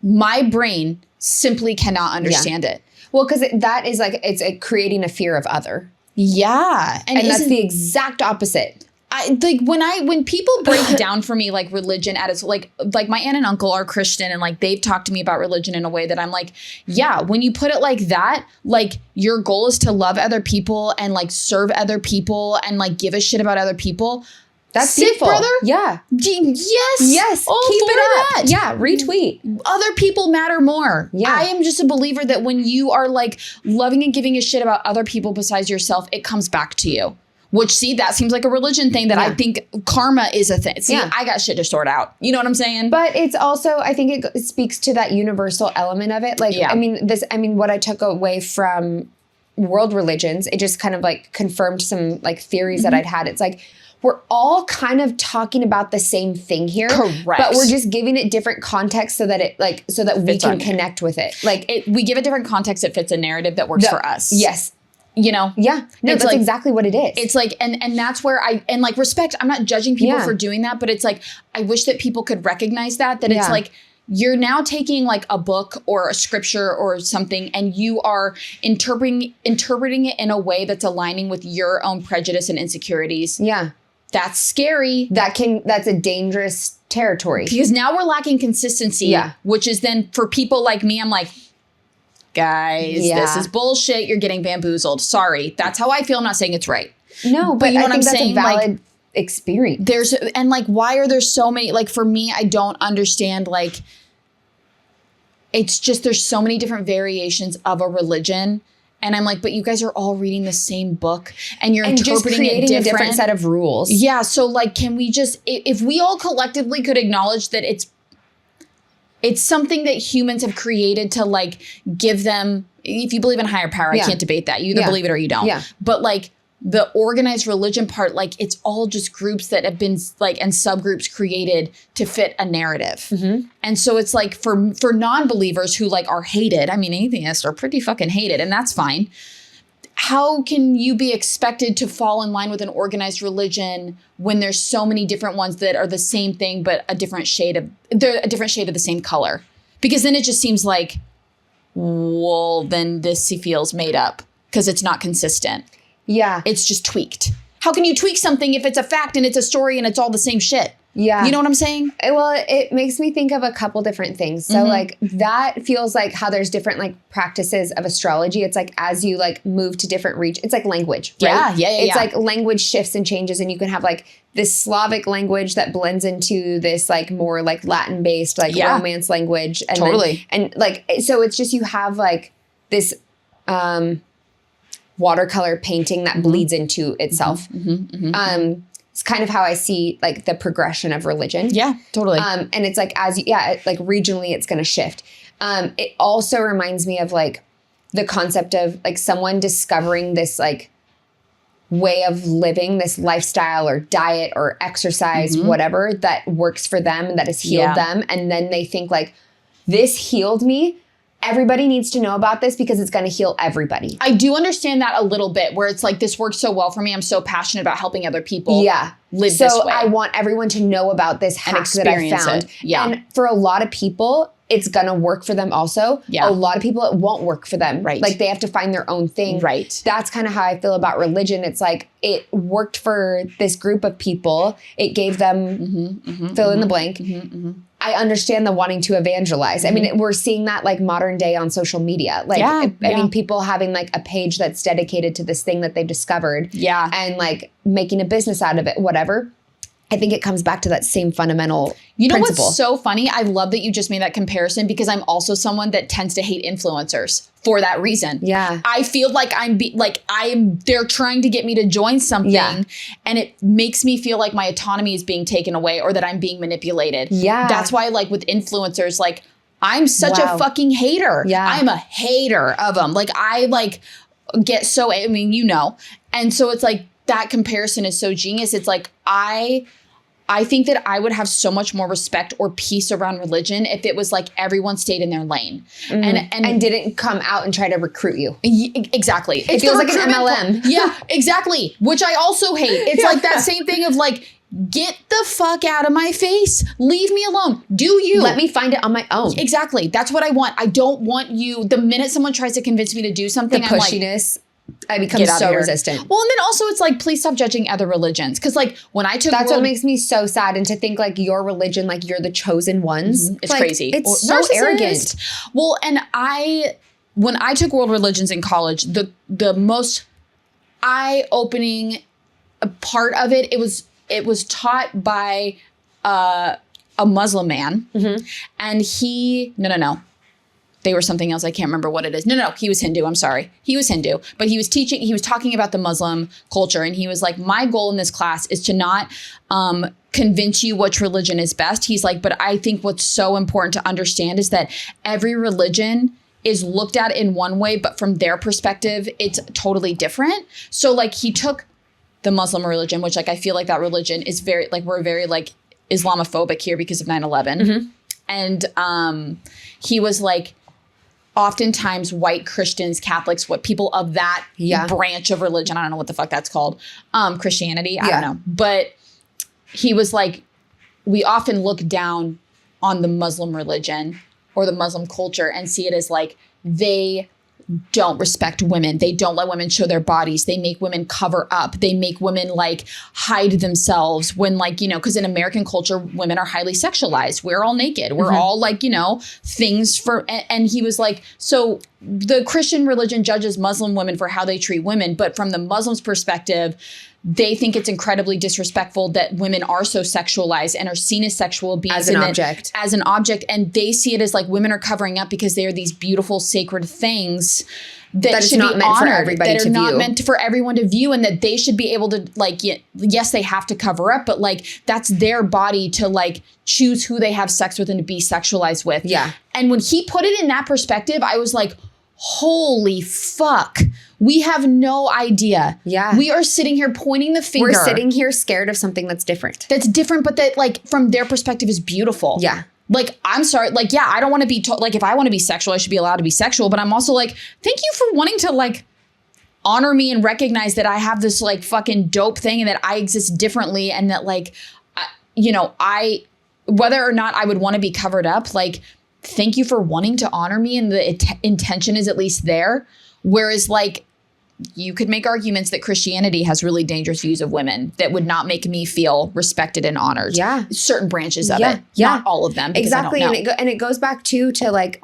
My brain simply cannot understand it. Well, because that is like, it's creating a fear of other. Yeah. And that's the exact opposite. When people break down for me like religion at its like my aunt and uncle are Christian and like they've talked to me about religion in a way that I'm like, yeah, when you put it like that, like your goal is to love other people and like serve other people and like give a shit about other people. That's sick, beautiful. Brother. Yeah. Yes. All keep it up. Yeah. Retweet. Other people matter more. Yeah. I am just a believer that when you are like loving and giving a shit about other people besides yourself, it comes back to you. Which, see, that seems like a religion thing that I think karma is a thing. See, I got shit to sort out. You know what I'm saying? But it's also, I think it speaks to that universal element of it. Like, I mean, what I took away from world religions, it just kind of like confirmed some like theories that I'd had. It's like, we're all kind of talking about the same thing here. Correct. But we're just giving it different context so that it like, so that we can connect with it. Like we give it different context. It fits a narrative that works for us. Yes. You know? Yeah. No, that's like, exactly what it is. It's like, and that's where and like respect, I'm not judging people for doing that, but it's like, I wish that people could recognize that it's like, you're now taking like a book or a scripture or something and you are interpreting it in a way that's aligning with your own prejudice and insecurities. Yeah. That's scary. That's a dangerous territory. Because now we're lacking consistency. Yeah. Which is then for people like me, I'm like, guys, this is bullshit. You're getting bamboozled. Sorry. That's how I feel. I'm not saying it's right. No, but you know what I'm saying? That's a valid like, experience. And like, why are there so many, like for me, I don't understand, like, it's just, there's so many different variations of a religion. And I'm like, but you guys are all reading the same book and you're interpreting it a different set of rules. Yeah. So like, can we just, if we all collectively could acknowledge that it's something that humans have created to like give them, if you believe in higher power, I can't debate that. You either believe it or you don't. Yeah. But like the organized religion part, like it's all just groups that have been like, and subgroups created to fit a narrative. Mm-hmm. And so it's like for non-believers who like are hated, I mean, atheists are pretty fucking hated and that's fine. How can you be expected to fall in line with an organized religion when there's so many different ones that are the same thing, but a different shade of the same color? Because then it just seems like, well, then this feels made up because it's not consistent. Yeah. It's just tweaked. How can you tweak something if it's a fact and it's a story and it's all the same shit? Yeah. You know what I'm saying? Well, it makes me think of a couple different things. So like that feels like how there's different like practices of astrology. It's like as you like move to different regions, it's like language, right? Yeah. It's like language shifts and changes and you can have like this Slavic language that blends into this like more like Latin based like Romance language. And totally. And like, so it's just you have like this watercolor painting that bleeds into itself. It's kind of how I see like the progression of religion. Yeah, totally. And it's like, like regionally it's going to shift. It also reminds me of like the concept of like someone discovering this like way of living, this lifestyle or diet or exercise, whatever that works for them and that has healed them. And then they think like, this healed me. Everybody needs to know about this because it's going to heal everybody. I do understand that a little bit where it's like, this works so well for me. I'm so passionate about helping other people live this way. So I want everyone to know about this hack that I found. Yeah. And for a lot of people, it's going to work for them also. Yeah. A lot of people, it won't work for them. Right. Like they have to find their own thing. Right. That's kind of how I feel about religion. It's like it worked for this group of people. It gave them fill in the blank. I understand the wanting to evangelize. I mean, we're seeing that like modern day on social media. Like, I mean, people having like a page that's dedicated to this thing that they've discovered. Yeah. And like making a business out of it, whatever. I think it comes back to that same fundamental principle. What's so funny? I love that you just made that comparison because I'm also someone that tends to hate influencers for that reason. Yeah. I feel like they're trying to get me to join something and it makes me feel like my autonomy is being taken away or that I'm being manipulated. Yeah. That's why like with influencers, like I'm such a fucking hater. Yeah. I'm a hater of them. Like I like get so, I mean, you know, and so it's like that comparison is so genius. It's like I I think that I would have so much more respect or peace around religion if it was like everyone stayed in their lane and didn't come out and try to recruit you. Exactly. It feels like an MLM. Yeah, exactly. Which I also hate. It's like that same thing of like, get the fuck out of my face. Leave me alone. Do you. Let me find it on my own. Exactly. That's what I want. I don't want you. The minute someone tries to convince me to do something, The pushiness. I become so resistant. Well, and then also it's like, please stop judging other religions. Because like when I took That's what makes me so sad. And to think like your religion, like you're the chosen ones. It's like, crazy. It's so arrogant. Well, and when I took world religions in college, the most eye-opening part of it, it was taught by a Muslim man. And no. They were something else. I can't remember what it is. No, he was Hindu. I'm sorry. He was Hindu, but he was talking about the Muslim culture. And he was like, my goal in this class is to not convince you which religion is best. He's like, but I think what's so important to understand is that every religion is looked at in one way, but from their perspective, it's totally different. So like he took the Muslim religion, which like, I feel like that religion is very, like, we're very like Islamophobic here because of 9/11. And he was like, oftentimes white Christians, Catholics, what people of that branch of religion, I don't know what the fuck that's called, Christianity, I don't know. But he was like, we often look down on the Muslim religion or the Muslim culture and see it as like, they don't respect women. They don't let women show their bodies. They make women cover up. They make women like hide themselves when like, you know, because in American culture, women are highly sexualized. We're all naked. We're all like, you know, things for, and he was like, so the Christian religion judges Muslim women for how they treat women. But from the Muslims' perspective, they think it's incredibly disrespectful that women are so sexualized and are seen as sexual beings. As an object. And they see it as like women are covering up because they are these beautiful, sacred things that should be honored, for everybody that are not meant for everyone to view, and that they should be able to like, yes, they have to cover up, but like that's their body to like choose who they have sex with and to be sexualized with. Yeah. And when he put it in that perspective, I was like, holy fuck. We have no idea. Yeah. We are sitting here pointing the finger. We're sitting here scared of something that's different. That's different, but that like from their perspective is beautiful. Yeah. Like, I'm sorry. Like, yeah, I don't want to be like, if I want to be sexual, I should be allowed to be sexual. But I'm also like, thank you for wanting to like honor me and recognize that I have this like fucking dope thing and that I exist differently. And that like, you know, whether or not I would want to be covered up, like, thank you for wanting to honor me. And the intention is at least there. Whereas like, you could make arguments that Christianity has really dangerous views of women that would not make me feel respected and honored. Yeah. Certain branches of it. Yeah. Not all of them. Exactly. And it goes back to like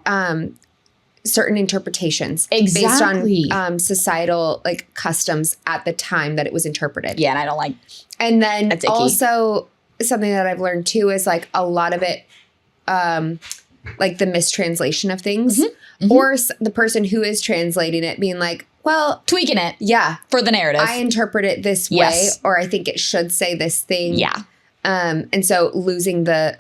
certain interpretations. Exactly. Based on societal like customs at the time that it was interpreted. Yeah. And I don't like. And then also something that I've learned too is like a lot of it, like the mistranslation of things or the person who is translating it being like, well, tweaking it. Yeah. For the narrative. I interpret it this way, or I think it should say this thing. Yeah. And so losing the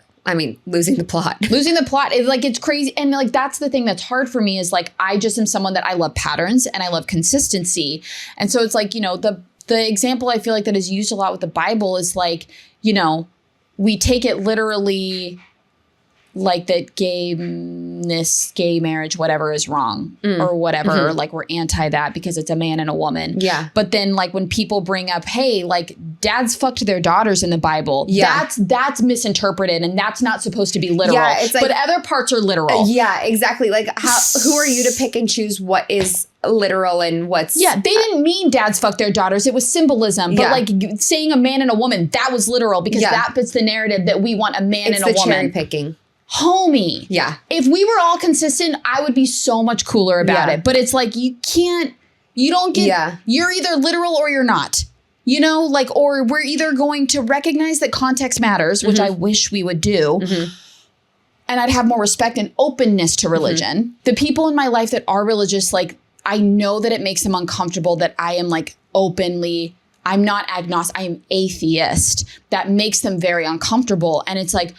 plot. Losing the plot is like, it's crazy. And like, that's the thing that's hard for me is like, I just am someone that I love patterns and I love consistency. And so it's like, you know, the example I feel like that is used a lot with the Bible is like, you know, we take it literally like that gay marriage, whatever is wrong or whatever, or like we're anti that because it's a man and a woman. Yeah. But then like when people bring up, hey, like dads fucked their daughters in the Bible, that's misinterpreted and that's not supposed to be literal. Yeah, it's like, but other parts are literal. Yeah, exactly. Like who are you to pick and choose what is literal and what's... Yeah, they didn't mean dads fuck their daughters. It was symbolism. But like saying a man and a woman, that was literal because that fits the narrative that we want a man and a woman. It's the cherry picking. Homie. Yeah. If we were all consistent, I would be so much cooler about it. But it's like, you don't get, you're either literal or you're not, you know, like, or we're either going to recognize that context matters, which I wish we would do. And I'd have more respect and openness to religion. The people in my life that are religious, like, I know that it makes them uncomfortable that I am like openly, I'm not agnostic, I'm atheist. That makes them very uncomfortable. And it's like,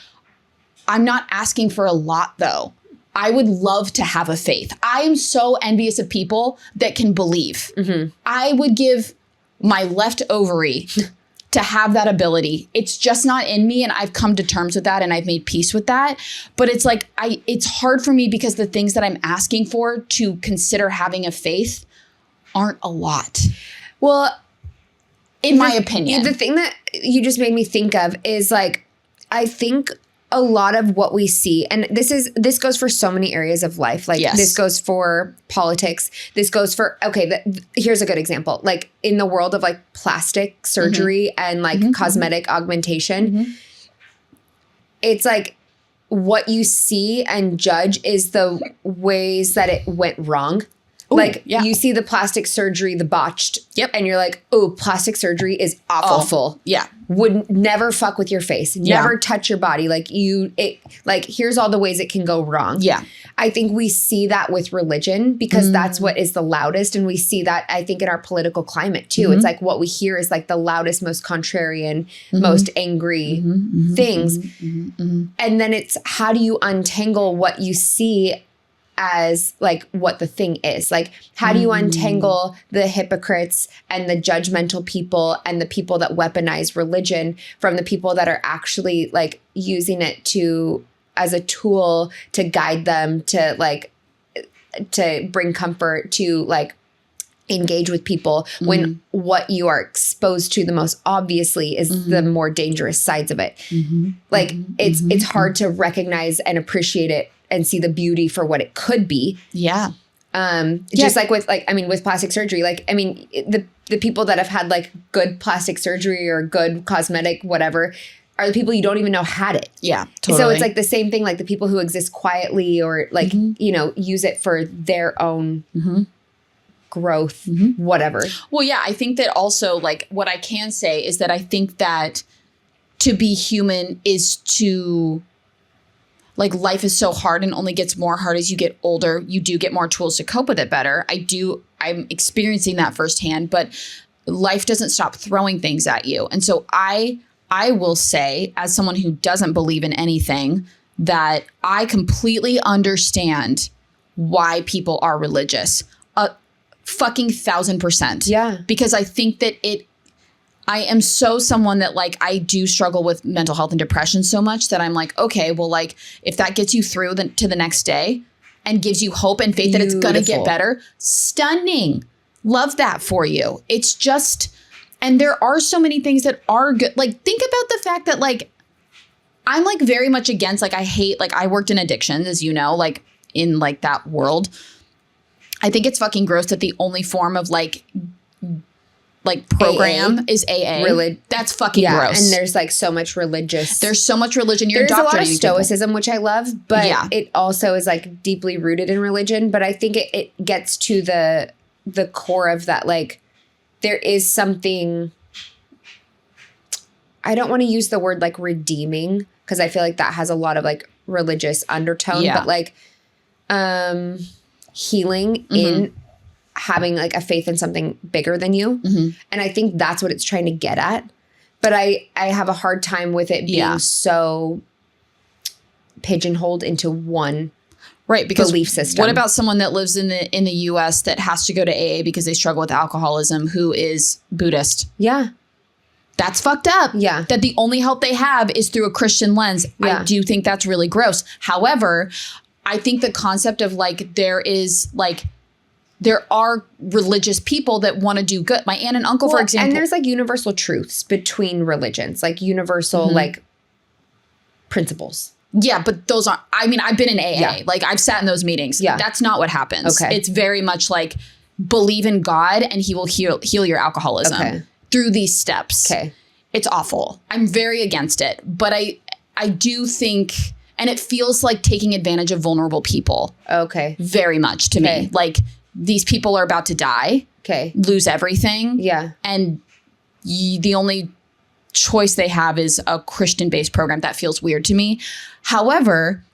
I'm not asking for a lot, though. I would love to have a faith. I am so envious of people that can believe. I would give my left ovary to have that ability. It's just not in me, and I've come to terms with that, and I've made peace with that. But it's like it's hard for me because the things that I'm asking for to consider having a faith aren't a lot. Well, in my opinion. The thing that you just made me think of is like, I think a lot of what we see, and this goes for so many areas of life. Like this goes for politics. This goes for, here's a good example. Like in the world of like plastic surgery and like cosmetic augmentation, it's like what you see and judge is the ways that it went wrong. Ooh, you see the plastic surgery, the botched, and you're like, oh, plastic surgery is awful. Yeah. Would never fuck with your face, never touch your body. Like here's all the ways it can go wrong. Yeah. I think we see that with religion because that's what is the loudest. And we see that, I think, in our political climate too. It's like what we hear is like the loudest, most contrarian, most angry things. And then it's how do you untangle what you see as like what the thing is? Like, how do you untangle the hypocrites and the judgmental people and the people that weaponize religion from the people that are actually like using it as a tool to guide them, to bring comfort, to like engage with people, when what you are exposed to the most obviously is the more dangerous sides of it. Like it's hard to recognize and appreciate it and see the beauty for what it could be. Yeah. Just like with plastic surgery, the people that have had like good plastic surgery or good cosmetic, whatever, are the people you don't even know had it. Yeah, totally. So it's like the same thing, like the people who exist quietly or like, use it for their own growth, whatever. Well, yeah, I think that also like what I can say is that I think that to be human is to... like life is so hard and only gets more hard as you get older. You do get more tools to cope with it better. I'm experiencing that firsthand, but life doesn't stop throwing things at you. And so I will say, as someone who doesn't believe in anything, that I completely understand why people are religious. Fucking 1,000%. Yeah. Because I think that I am someone that like, I do struggle with mental health and depression so much that I'm like, okay, well, like if that gets you through to the next day and gives you hope and faith that it's going to get better, stunning. Love that for you. It's just, and there are so many things that are good. Like think about the fact that like, I'm like very much against, like I hate, like I worked in addictions, as you know, like in like that world. I think it's fucking gross that the only form of like program is AA. That's fucking gross. And there's like so much religious. There's so much religion. There's a lot of stoicism, which I love, but it also is like deeply rooted in religion. But I think it gets to the core of that. Like there is something, I don't want to use the word like redeeming because I feel like that has a lot of like religious undertone, but like healing in having like a faith in something bigger than you. And I think that's what it's trying to get at. But I have a hard time with it being so pigeonholed into one because belief system. What about someone that lives in the US that has to go to AA because they struggle with alcoholism, who is Buddhist? Yeah. That's fucked up. Yeah. That the only help they have is through a Christian lens. Yeah. I do think that's really gross. However, I think the concept of like there are religious people that want to do good. My aunt and uncle, for example. And there's like universal truths between religions, like universal like principles. Yeah, but those aren't, I mean, I've been in AA. Yeah. Like I've sat in those meetings. Yeah. That's not what happens. Okay. It's very much like believe in God and he will heal your alcoholism through these steps. Okay. It's awful. I'm very against it. But I do think, and it feels like taking advantage of vulnerable people. Okay. Very much to me. Like, these people are about to die, lose everything. Yeah. And the only choice they have is a Christian-based program. That feels weird to me. However,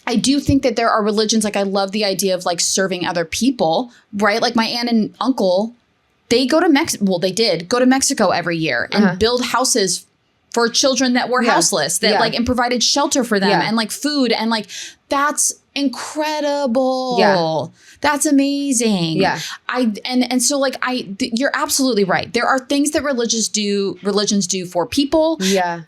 I do think that there are religions, like I love the idea of like serving other people, right? Like my aunt and uncle, they go to Mexico. Well, they did go to Mexico every year and build houses for children that were houseless, that like, and provided shelter for them and like food. And like, that's incredible. Yeah. That's amazing. Yeah. And so like, you're absolutely right. There are things that religions do for people. Yeah.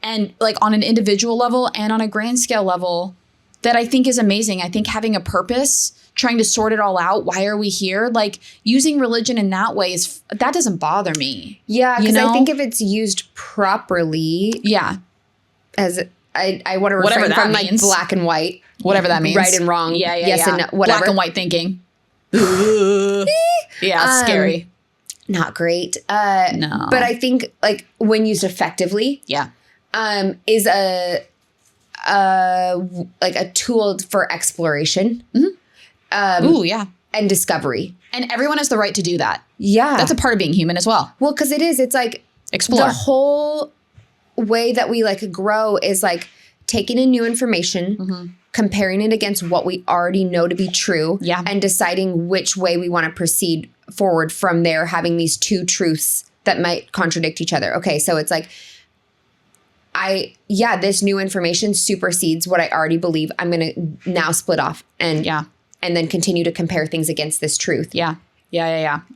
And like on an individual level and on a grand scale level that I think is amazing. I think having a purpose, trying to sort it all out. Why are we here? Like using religion in that way that doesn't bother me. Yeah. Because I think if it's used properly. Yeah. As I want to refrain from like black and white. Whatever that means. Right and wrong. Yeah. Yes and no. Whatever. Black and white thinking. Yeah. Scary. Not great. No. But I think like when used effectively. Yeah. Is like a tool for exploration. Mm-hmm. Yeah. And discovery. And everyone has the right to do that. Yeah. That's a part of being human as well. Well, because it's like explore. The whole way that we like grow is like taking in new information, comparing it against what we already know to be true, and deciding which way we want to proceed forward from there, having these two truths that might contradict each other. Okay, so it's like, this new information supersedes what I already believe. I'm going to now split off and then continue to compare things against this truth. Yeah.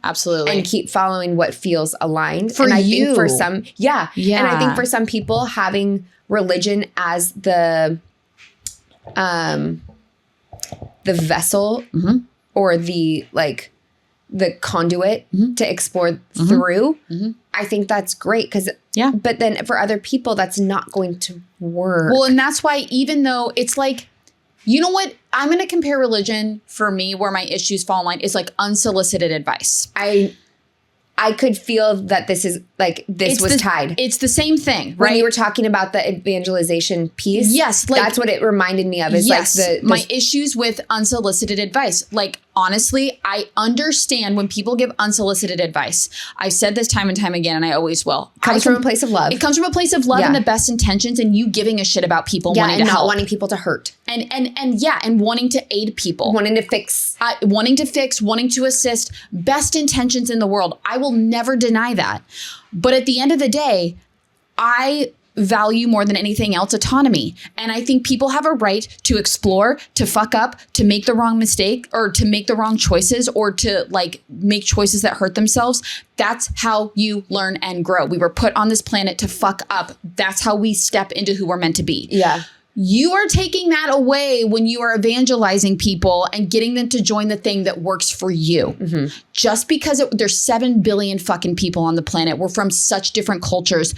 Absolutely. And keep following what feels aligned. For and I you. think for some, And I think for some people, having religion as the vessel or the conduit to explore through, I think that's great because but then for other people, that's not going to work. Well, and that's why even though it's like, you know what? I'm going to compare religion for me where my issues fall in line is like unsolicited advice. I could feel that this is like, tied. It's the same thing, right? When you were talking about the evangelization piece. Yes. Like, that's what it reminded me of is like my issues with unsolicited advice. Like, honestly, I understand when people give unsolicited advice. I've said this time and time again, and I always will. It comes from a place of love. It comes from a place of love and the best intentions and you giving a shit about people, wanting to help. Not wanting people to hurt. And wanting to aid people. Wanting to fix. Wanting to assist, best intentions in the world. I will never deny that. But at the end of the day, I value more than anything else autonomy. And I think people have a right to explore, to fuck up, to make the wrong mistake or to make the wrong choices or to like make choices that hurt themselves. That's how you learn and grow. We were put on this planet to fuck up. That's how we step into who we're meant to be. Yeah. You are taking that away when you are evangelizing people and getting them to join the thing that works for you. Mm-hmm. Just because there's 7 billion fucking people on the planet. We're from such different cultures.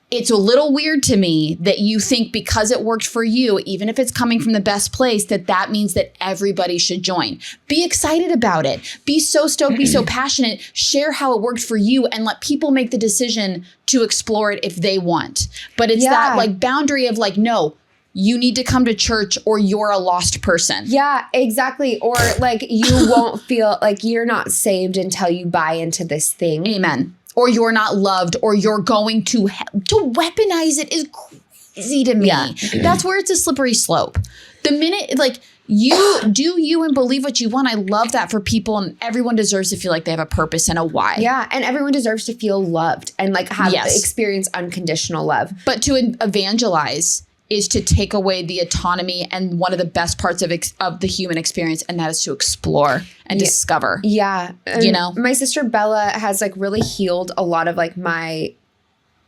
It's a little weird to me that you think because it worked for you, even if it's coming from the best place, that means that everybody should join. Be excited about it. Be so stoked, be so passionate. Share how it worked for you and let people make the decision to explore it if they want. But it's that like boundary of like, no, you need to come to church or you're a lost person. Yeah, exactly. Or like you won't feel like you're not saved until you buy into this thing. Amen. Or you're not loved or you're going to weaponize it is crazy to me. Yeah. That's where it's a slippery slope. The minute like you do you and believe what you want. I love that for people and everyone deserves to feel like they have a purpose and a why. Yeah. And everyone deserves to feel loved and like have experience unconditional love. But to evangelize is to take away the autonomy and one of the best parts of the human experience, and that is to explore and discover. Yeah. You know? My sister Bella has like really healed a lot of like my,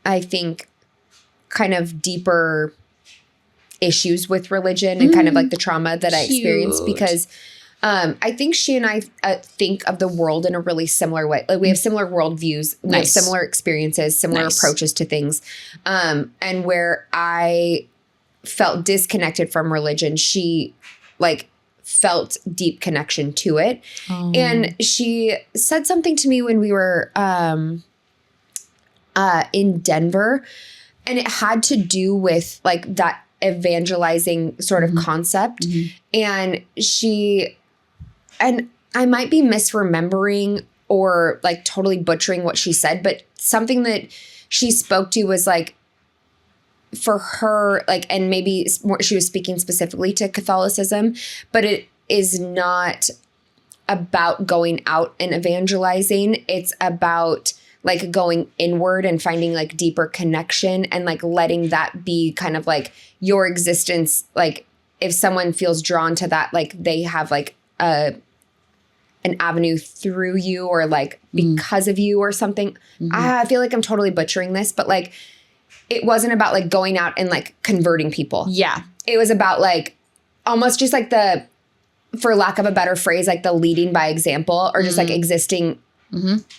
I think, kind of deeper issues with religion and kind of like the trauma that I experienced because I think she and I think of the world in a really similar way. Like we have similar worldviews, we have similar experiences, similar approaches to things. And where I felt disconnected from religion, she like felt deep connection to it. Oh. And she said something to me when we were in Denver, and it had to do with like that evangelizing sort of concept. And and I might be misremembering or like totally butchering what she said, but something that she spoke to was like, for her, like, and maybe she was speaking specifically to Catholicism, but it is not about going out and evangelizing. It's about like going inward and finding like deeper connection and like letting that be kind of like your existence. Like if someone feels drawn to that, like they have like an avenue through you or like because of you or something. I feel like I'm totally butchering this, but like it wasn't about like going out and like converting people. Yeah. It was about like almost just like the, for lack of a better phrase, like the leading by example or just like existing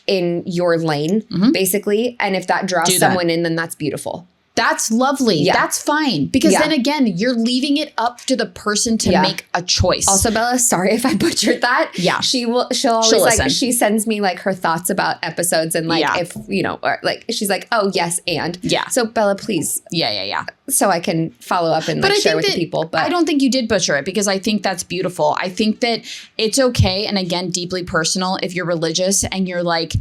in your lane, basically. And if that draws someone in, then that's beautiful. That's lovely. Yeah. That's fine. Because then again, you're leaving it up to the person to make a choice. Also, Bella, sorry if I butchered that. Yeah. She'll always like, she sends me like her thoughts about episodes and like if, you know, or like she's like, oh yes, and. Yeah. So Bella, please. Yeah. So I can follow up and like share with the people. But I don't think you did butcher it because I think that's beautiful. I think that it's okay. And again, deeply personal if you're religious and you're like,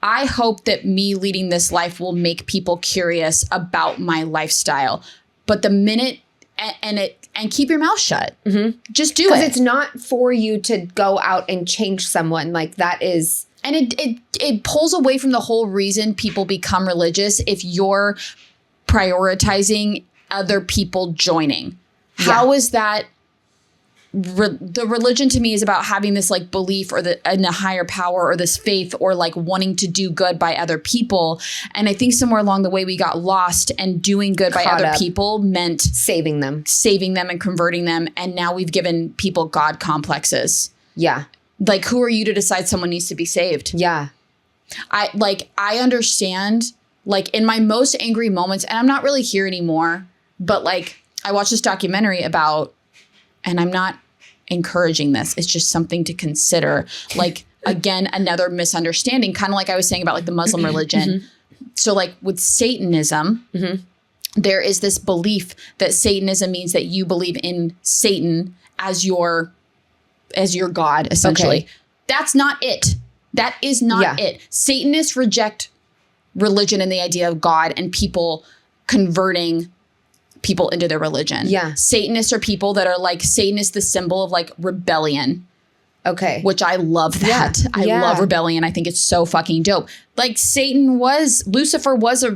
I hope that me leading this life will make people curious about my lifestyle. But the minute and keep your mouth shut. Just do it. Because it's not for you to go out and change someone. Like that is. And it pulls away from the whole reason people become religious if you're prioritizing other people joining. How is that? The religion to me is about having this like belief or in a higher power or this faith or like wanting to do good by other people. And I think somewhere along the way we got lost, and doing good by other people meant saving them and converting them. And now we've given people God complexes. Yeah. Like, who are you to decide someone needs to be saved? Yeah. I understand like in my most angry moments, and I'm not really here anymore, but like I watched this documentary about, and I'm not encouraging this, it's just something to consider. Like, again, another misunderstanding, kind of like I was saying about like the Muslim religion. So like with Satanism, there is this belief that Satanism means that you believe in Satan as your God, essentially. That's not it. That is not it. Satanists reject religion and the idea of God and people converting people into their religion. Yeah. Satanists are people that are like, Satan is the symbol of like rebellion. Okay. Which I love that. I love rebellion. I think it's so fucking dope. Like Lucifer was a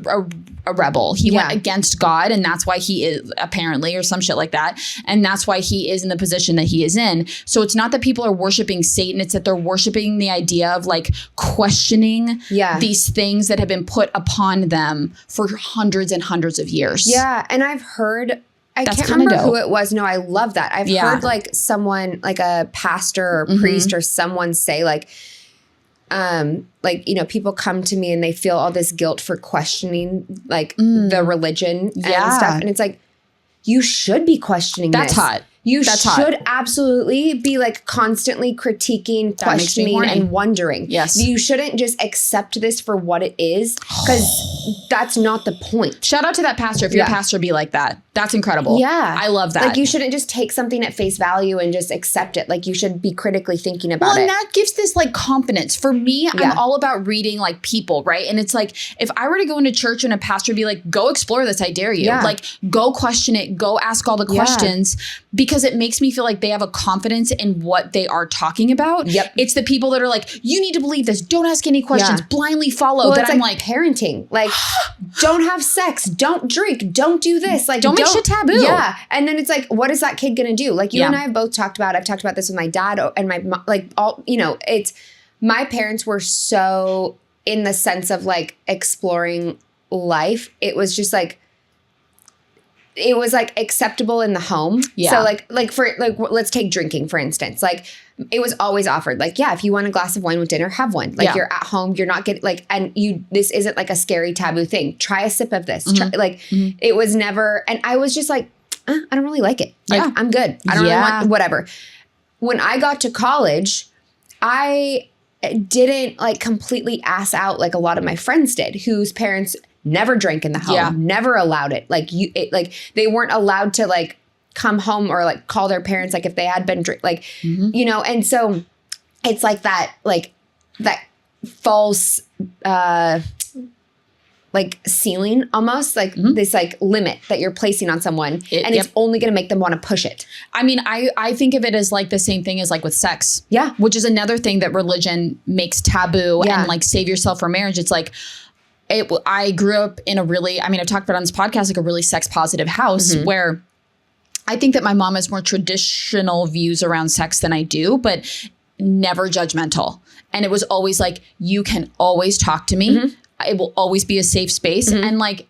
rebel. He went against God, and that's why he is, apparently, or some shit like that. And that's why he is in the position that he is in. So it's not that people are worshiping Satan. It's that they're worshiping the idea of like questioning these things that have been put upon them for hundreds and hundreds of years. Yeah. And I've heard, I can't remember who it was. No, I love that. I've heard like someone, like a pastor or priest or someone say like, you know, people come to me and they feel all this guilt for questioning like the religion and stuff. And it's like, you should be questioning this. That's hot. You should absolutely be like constantly critiquing, questioning, and wondering. Yes. You shouldn't just accept this for what it is, because that's not the point. Shout out to that pastor. If your pastor be like that, that's incredible. Yeah. I love that. Like, you shouldn't just take something at face value and just accept it. Like, you should be critically thinking about it. And that gives this like confidence. For me, I'm all about reading like people, right? And it's like, if I were to go into church and a pastor would be like, go explore this, I dare you. Like, go question it, go ask all the questions, because it makes me feel like they have a confidence in what they are talking about. It's the people that are like, you need to believe this. Don't ask any questions. Blindly follow. Well, that I'm like parenting. Like, don't have sex. Don't drink. Don't do this. Like, don't make shit taboo. Yeah. And then it's like, what is that kid going to do? Like, you and I have both talked about, I've talked about this with my dad and my mom, like all, you know, it's, my parents were so in the sense of like exploring life. It was just like, it was like acceptable in the home. So like for like, let's take drinking, for instance. Like, it was always offered. Like, yeah, if you want a glass of wine with dinner, have one. Like, you're at home, you're not getting like, and this isn't like a scary taboo thing. Try a sip of this. It was never, and I was just like, I don't really like it. Like, I'm good. I don't really want whatever. When I got to college, I didn't like completely ass out like a lot of my friends did, whose parents never drank in the home, never allowed it. Like, they weren't allowed to like come home or like call their parents, like if they had been you know. And so it's like that false like ceiling almost, like this like limit that you're placing on someone, and it's only going to make them want to push it. I mean, I think of it as like the same thing as like with sex. Yeah. Which is another thing that religion makes taboo and like save yourself for marriage. It's like, I grew up in a really, I mean, I've talked about on this podcast, like a really sex positive house where I think that my mom has more traditional views around sex than I do, but never judgmental. And it was always like, you can always talk to me. It will always be a safe space. And like,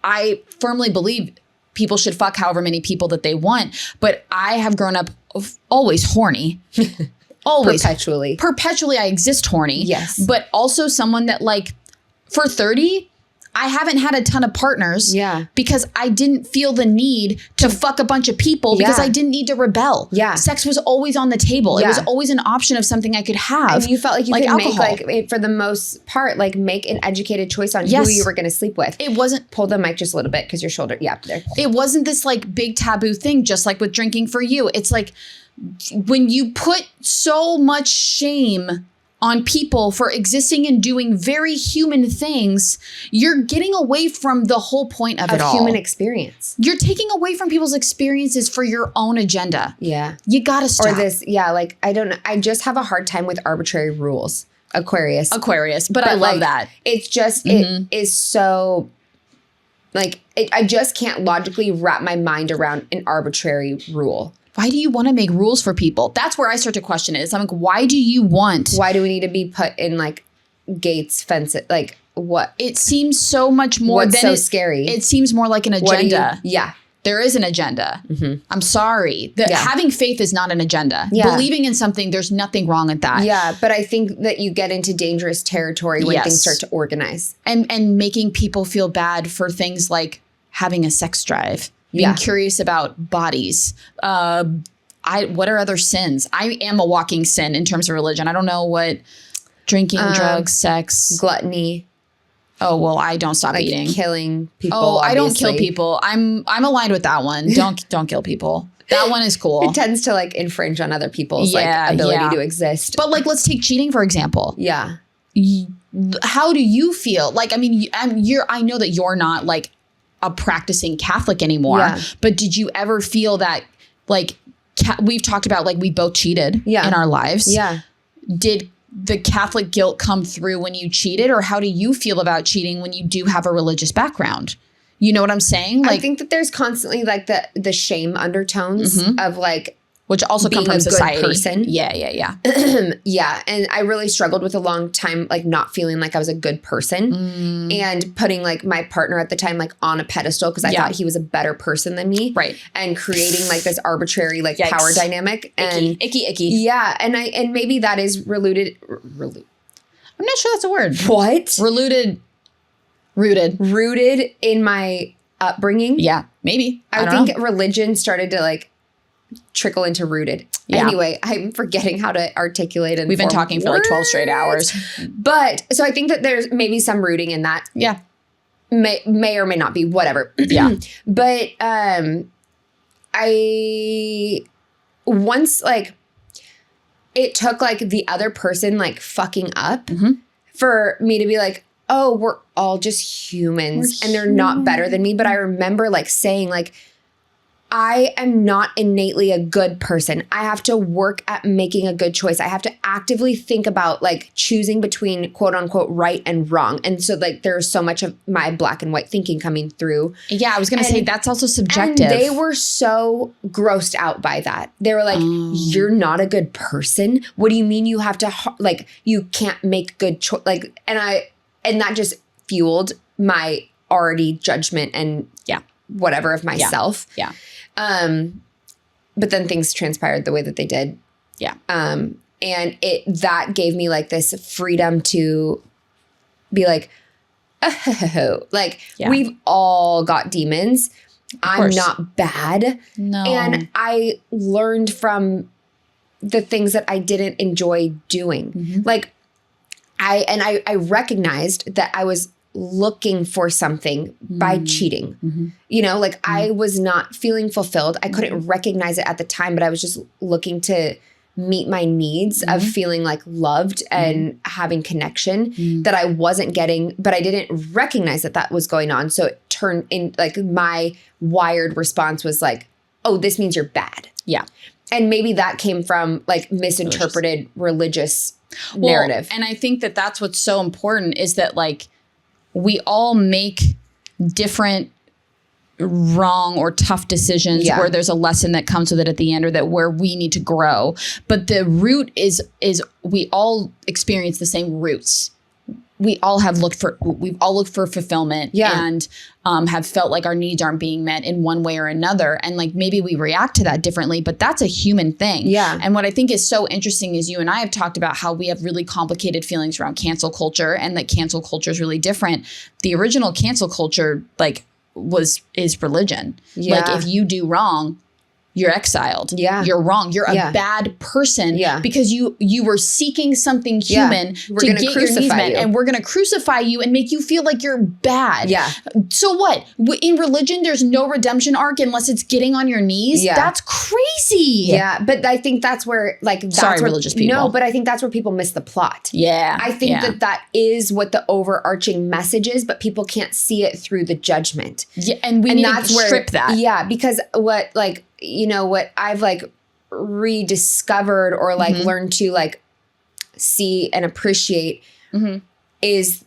I firmly believe people should fuck however many people that they want. But I have grown up always horny. Always. Perpetually I exist horny. Yes. But also someone that like, for 30, I haven't had a ton of partners because I didn't feel the need to fuck a bunch of people because I didn't need to rebel. Yeah. Sex was always on the table. It was always an option of something I could have. And you felt like you could alcohol. make, like, for the most part, like make an educated choice on who you were going to sleep with. It wasn't. Pull the mic just a little bit because your shoulder. Yeah, there. It wasn't this like big taboo thing, just like with drinking for you. It's like when you put so much shame on people for existing and doing very human things, you're getting away from the whole point of it all. Human experience. You're taking away from people's experiences for your own agenda. Yeah. You gotta stop. Or this, like, I don't know. I just have a hard time with arbitrary rules. Aquarius. But I love that. It's just, it is so, like, I just can't logically wrap my mind around an arbitrary rule. Why do you want to make rules for people? That's where I start to question it. I'm like, why do we need to be put in like gates, fences? Like what? It seems so much more than so scary. It seems more like an agenda. Yeah. There is an agenda. I'm sorry. Having faith is not an agenda. Yeah. Believing in something, there's nothing wrong with that. Yeah, but I think that you get into dangerous territory when things start to organize. And making people feel bad for things like having a sex drive. Being curious about bodies. What are other sins? I am a walking sin in terms of religion. I don't know what drinking, drugs, sex, gluttony. Oh, well, I don't stop eating. Killing people. Oh, obviously. I don't kill people. I'm aligned with that one. Don't kill people. That one is cool. It tends to like infringe on other people's like ability to exist. But like, let's take cheating for example. Yeah. How do you feel? Like, I mean, I know that you're not like a practicing Catholic anymore, but did you ever feel that like we've talked about like we both cheated in our lives? Yeah. Did the Catholic guilt come through when you cheated, or how do you feel about cheating when you do have a religious background? You know what I'm saying? Like, I think that there's constantly like the shame undertones of like, which also come from society. Good person. Yeah. Yeah. And I really struggled with a long time, like not feeling like I was a good person and putting like my partner at the time, like on a pedestal because I thought he was a better person than me. Right. And creating like this arbitrary like power dynamic. And icky. Yeah. And maybe that is rooted. I'm not sure that's a word. What? Rooted in my upbringing. Yeah, maybe. I think religion started to like trickle into rooted. Yeah. Anyway, I'm forgetting how to articulate and we've been talking for like 12 straight hours. But so I think that there's maybe some rooting in that. Yeah. May or may not be, whatever. Yeah. But I once like it took like the other person like fucking up for me to be like, oh, we're all just humans and they're not better than me. But I remember like saying like, I am not innately a good person. I have to work at making a good choice. I have to actively think about like choosing between quote unquote right and wrong. And so like there's so much of my black and white thinking coming through. Yeah, I was going to say that's also subjective. And they were so grossed out by that. They were like, you're not a good person. What do you mean you have to like you can't make good choice? Like and that just fueled my already judgment and whatever of myself. Yeah. But then things transpired the way that they did. Yeah. And that gave me like this freedom to be like, oh, like we've all got demons. I'm not bad. No. And I learned from the things that I didn't enjoy doing. Like I recognized that I was looking for something by cheating. You know, like I was not feeling fulfilled. I couldn't recognize it at the time, but I was just looking to meet my needs of feeling like loved and having connection that I wasn't getting, but I didn't recognize that that was going on. So it turned in like my wired response was like, oh, this means you're bad. Yeah. And maybe that came from like misinterpreted religious narrative. And I think that that's what's so important is that like we all make different wrong or tough decisions where there's a lesson that comes with it at the end or that where we need to grow. But the root is we all experience the same roots. We've all looked for fulfillment and have felt like our needs aren't being met in one way or another. And like maybe we react to that differently, but that's a human thing. Yeah. And what I think is so interesting is you and I have talked about how we have really complicated feelings around cancel culture and that cancel culture is really different. The original cancel culture like is religion. Yeah. Like if you do wrong, you're exiled. Yeah. You're wrong. You're a bad person because you were seeking something human to get your needs met. And we're going to crucify you and make you feel like you're bad. Yeah. So what? In religion, there's no redemption arc unless it's getting on your knees. Yeah. That's crazy. Yeah. But I think that's where like, that's religious people. No, but I think that's where people miss the plot. Yeah. I think that is what the overarching message is, but people can't see it through the judgment. Yeah. And we need to strip that. Yeah. Because what like, you know, what I've like rediscovered or like learned to like see and appreciate is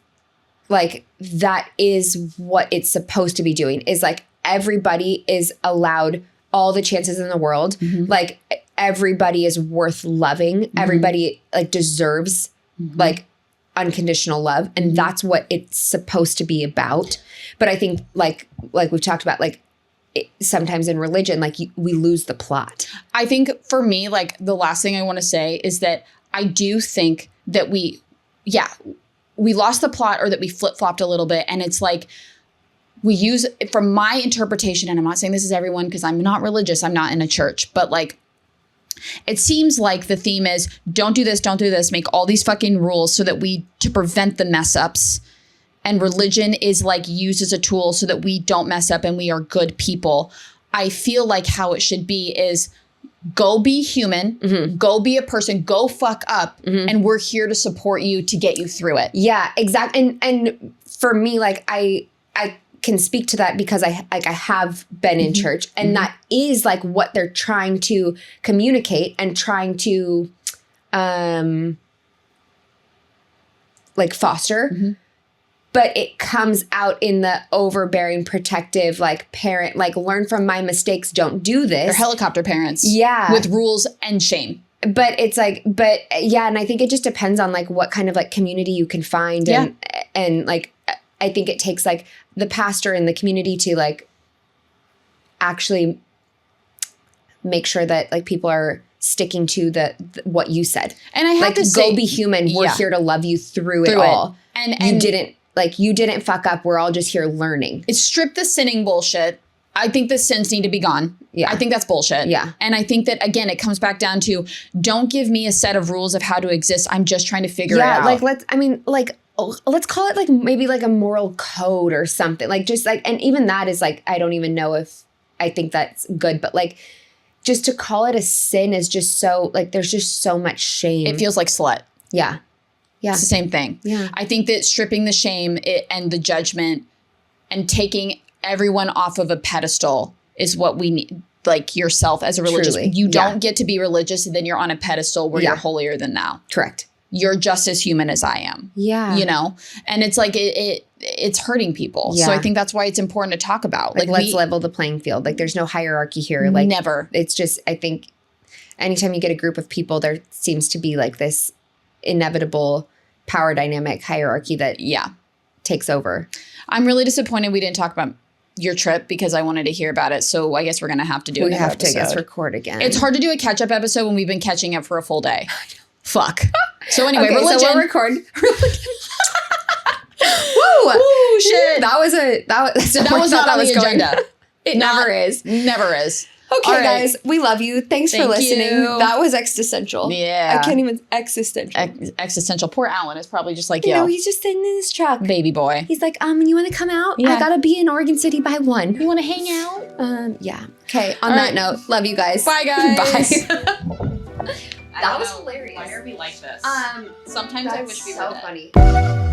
like, that is what it's supposed to be doing is like everybody is allowed all the chances in the world. Like everybody is worth loving. Everybody like deserves like unconditional love. And that's what it's supposed to be about. But I think like we've talked about, like, sometimes in religion, like we lose the plot. I think for me, like the last thing I want to say is that I do think that we lost the plot or that we flip-flopped a little bit. And it's like we use, from my interpretation, and I'm not saying this is everyone because I'm not religious, I'm not in a church, but like it seems like the theme is don't do this, make all these fucking rules so that to prevent the mess ups. And religion is like used as a tool so that we don't mess up and we are good people. I feel like how it should be is go be human, go be a person, go fuck up. And we're here to support you to get you through it. Yeah, exactly. And for me, like I can speak to that because I have been in church and that is like what they're trying to communicate and trying to like foster. But it comes out in the overbearing, protective, like parent, like learn from my mistakes, don't do this. They're helicopter parents. Yeah. With rules and shame. But it's like, and I think it just depends on like what kind of like community you can find. And like, I think it takes like the pastor in the community to like actually make sure that like people are sticking to the what you said. And I have like, to say, go be human. We're here to love you through it all. And you didn't fuck up. We're all just here learning. It's strip the sinning bullshit. I think the sins need to be gone. Yeah. I think that's bullshit. Yeah. And I think that, again, it comes back down to don't give me a set of rules of how to exist. I'm just trying to figure it out. Like, let's call it like maybe like a moral code or something. Like just like, and even that is like, I don't even know if I think that's good, but like just to call it a sin is just so like, there's just so much shame. It feels like slut. Yeah. Yeah. It's the same thing. Yeah. I think that stripping the shame and the judgment and taking everyone off of a pedestal is what we need. Like yourself as a religious, you don't get to be religious and then you're on a pedestal where you're holier than thou. Correct. You're just as human as I am. Yeah. You know? And it's like it's hurting people. Yeah. So I think that's why it's important to talk about. Like let's level the playing field. Like there's no hierarchy here. Like never. It's just, I think anytime you get a group of people, there seems to be like this inevitable power dynamic hierarchy that takes over. I'm really disappointed we didn't talk about your trip because I wanted to hear about it. So I guess we're going to have to do another episode. I guess, record again. It's hard to do a catch-up episode when we've been catching up for a full day. Fuck. So anyway, religion. So we'll record. Woo! Shit. That was not on the agenda. It never is. Never is. Okay, right. Guys, we love you. Thanks for listening. That was existential. Yeah. I can't even, existential. Existential. Poor Alan is probably just like, yo. He's just sitting in his truck. Baby boy. He's like, you want to come out? Yeah. I got to be in Oregon City by 1. You want to hang out? Yeah. Okay, on that note, love you guys. Bye, guys. Bye. That was hilarious. Why are we like this? Sometimes I wish we were so dead. funny.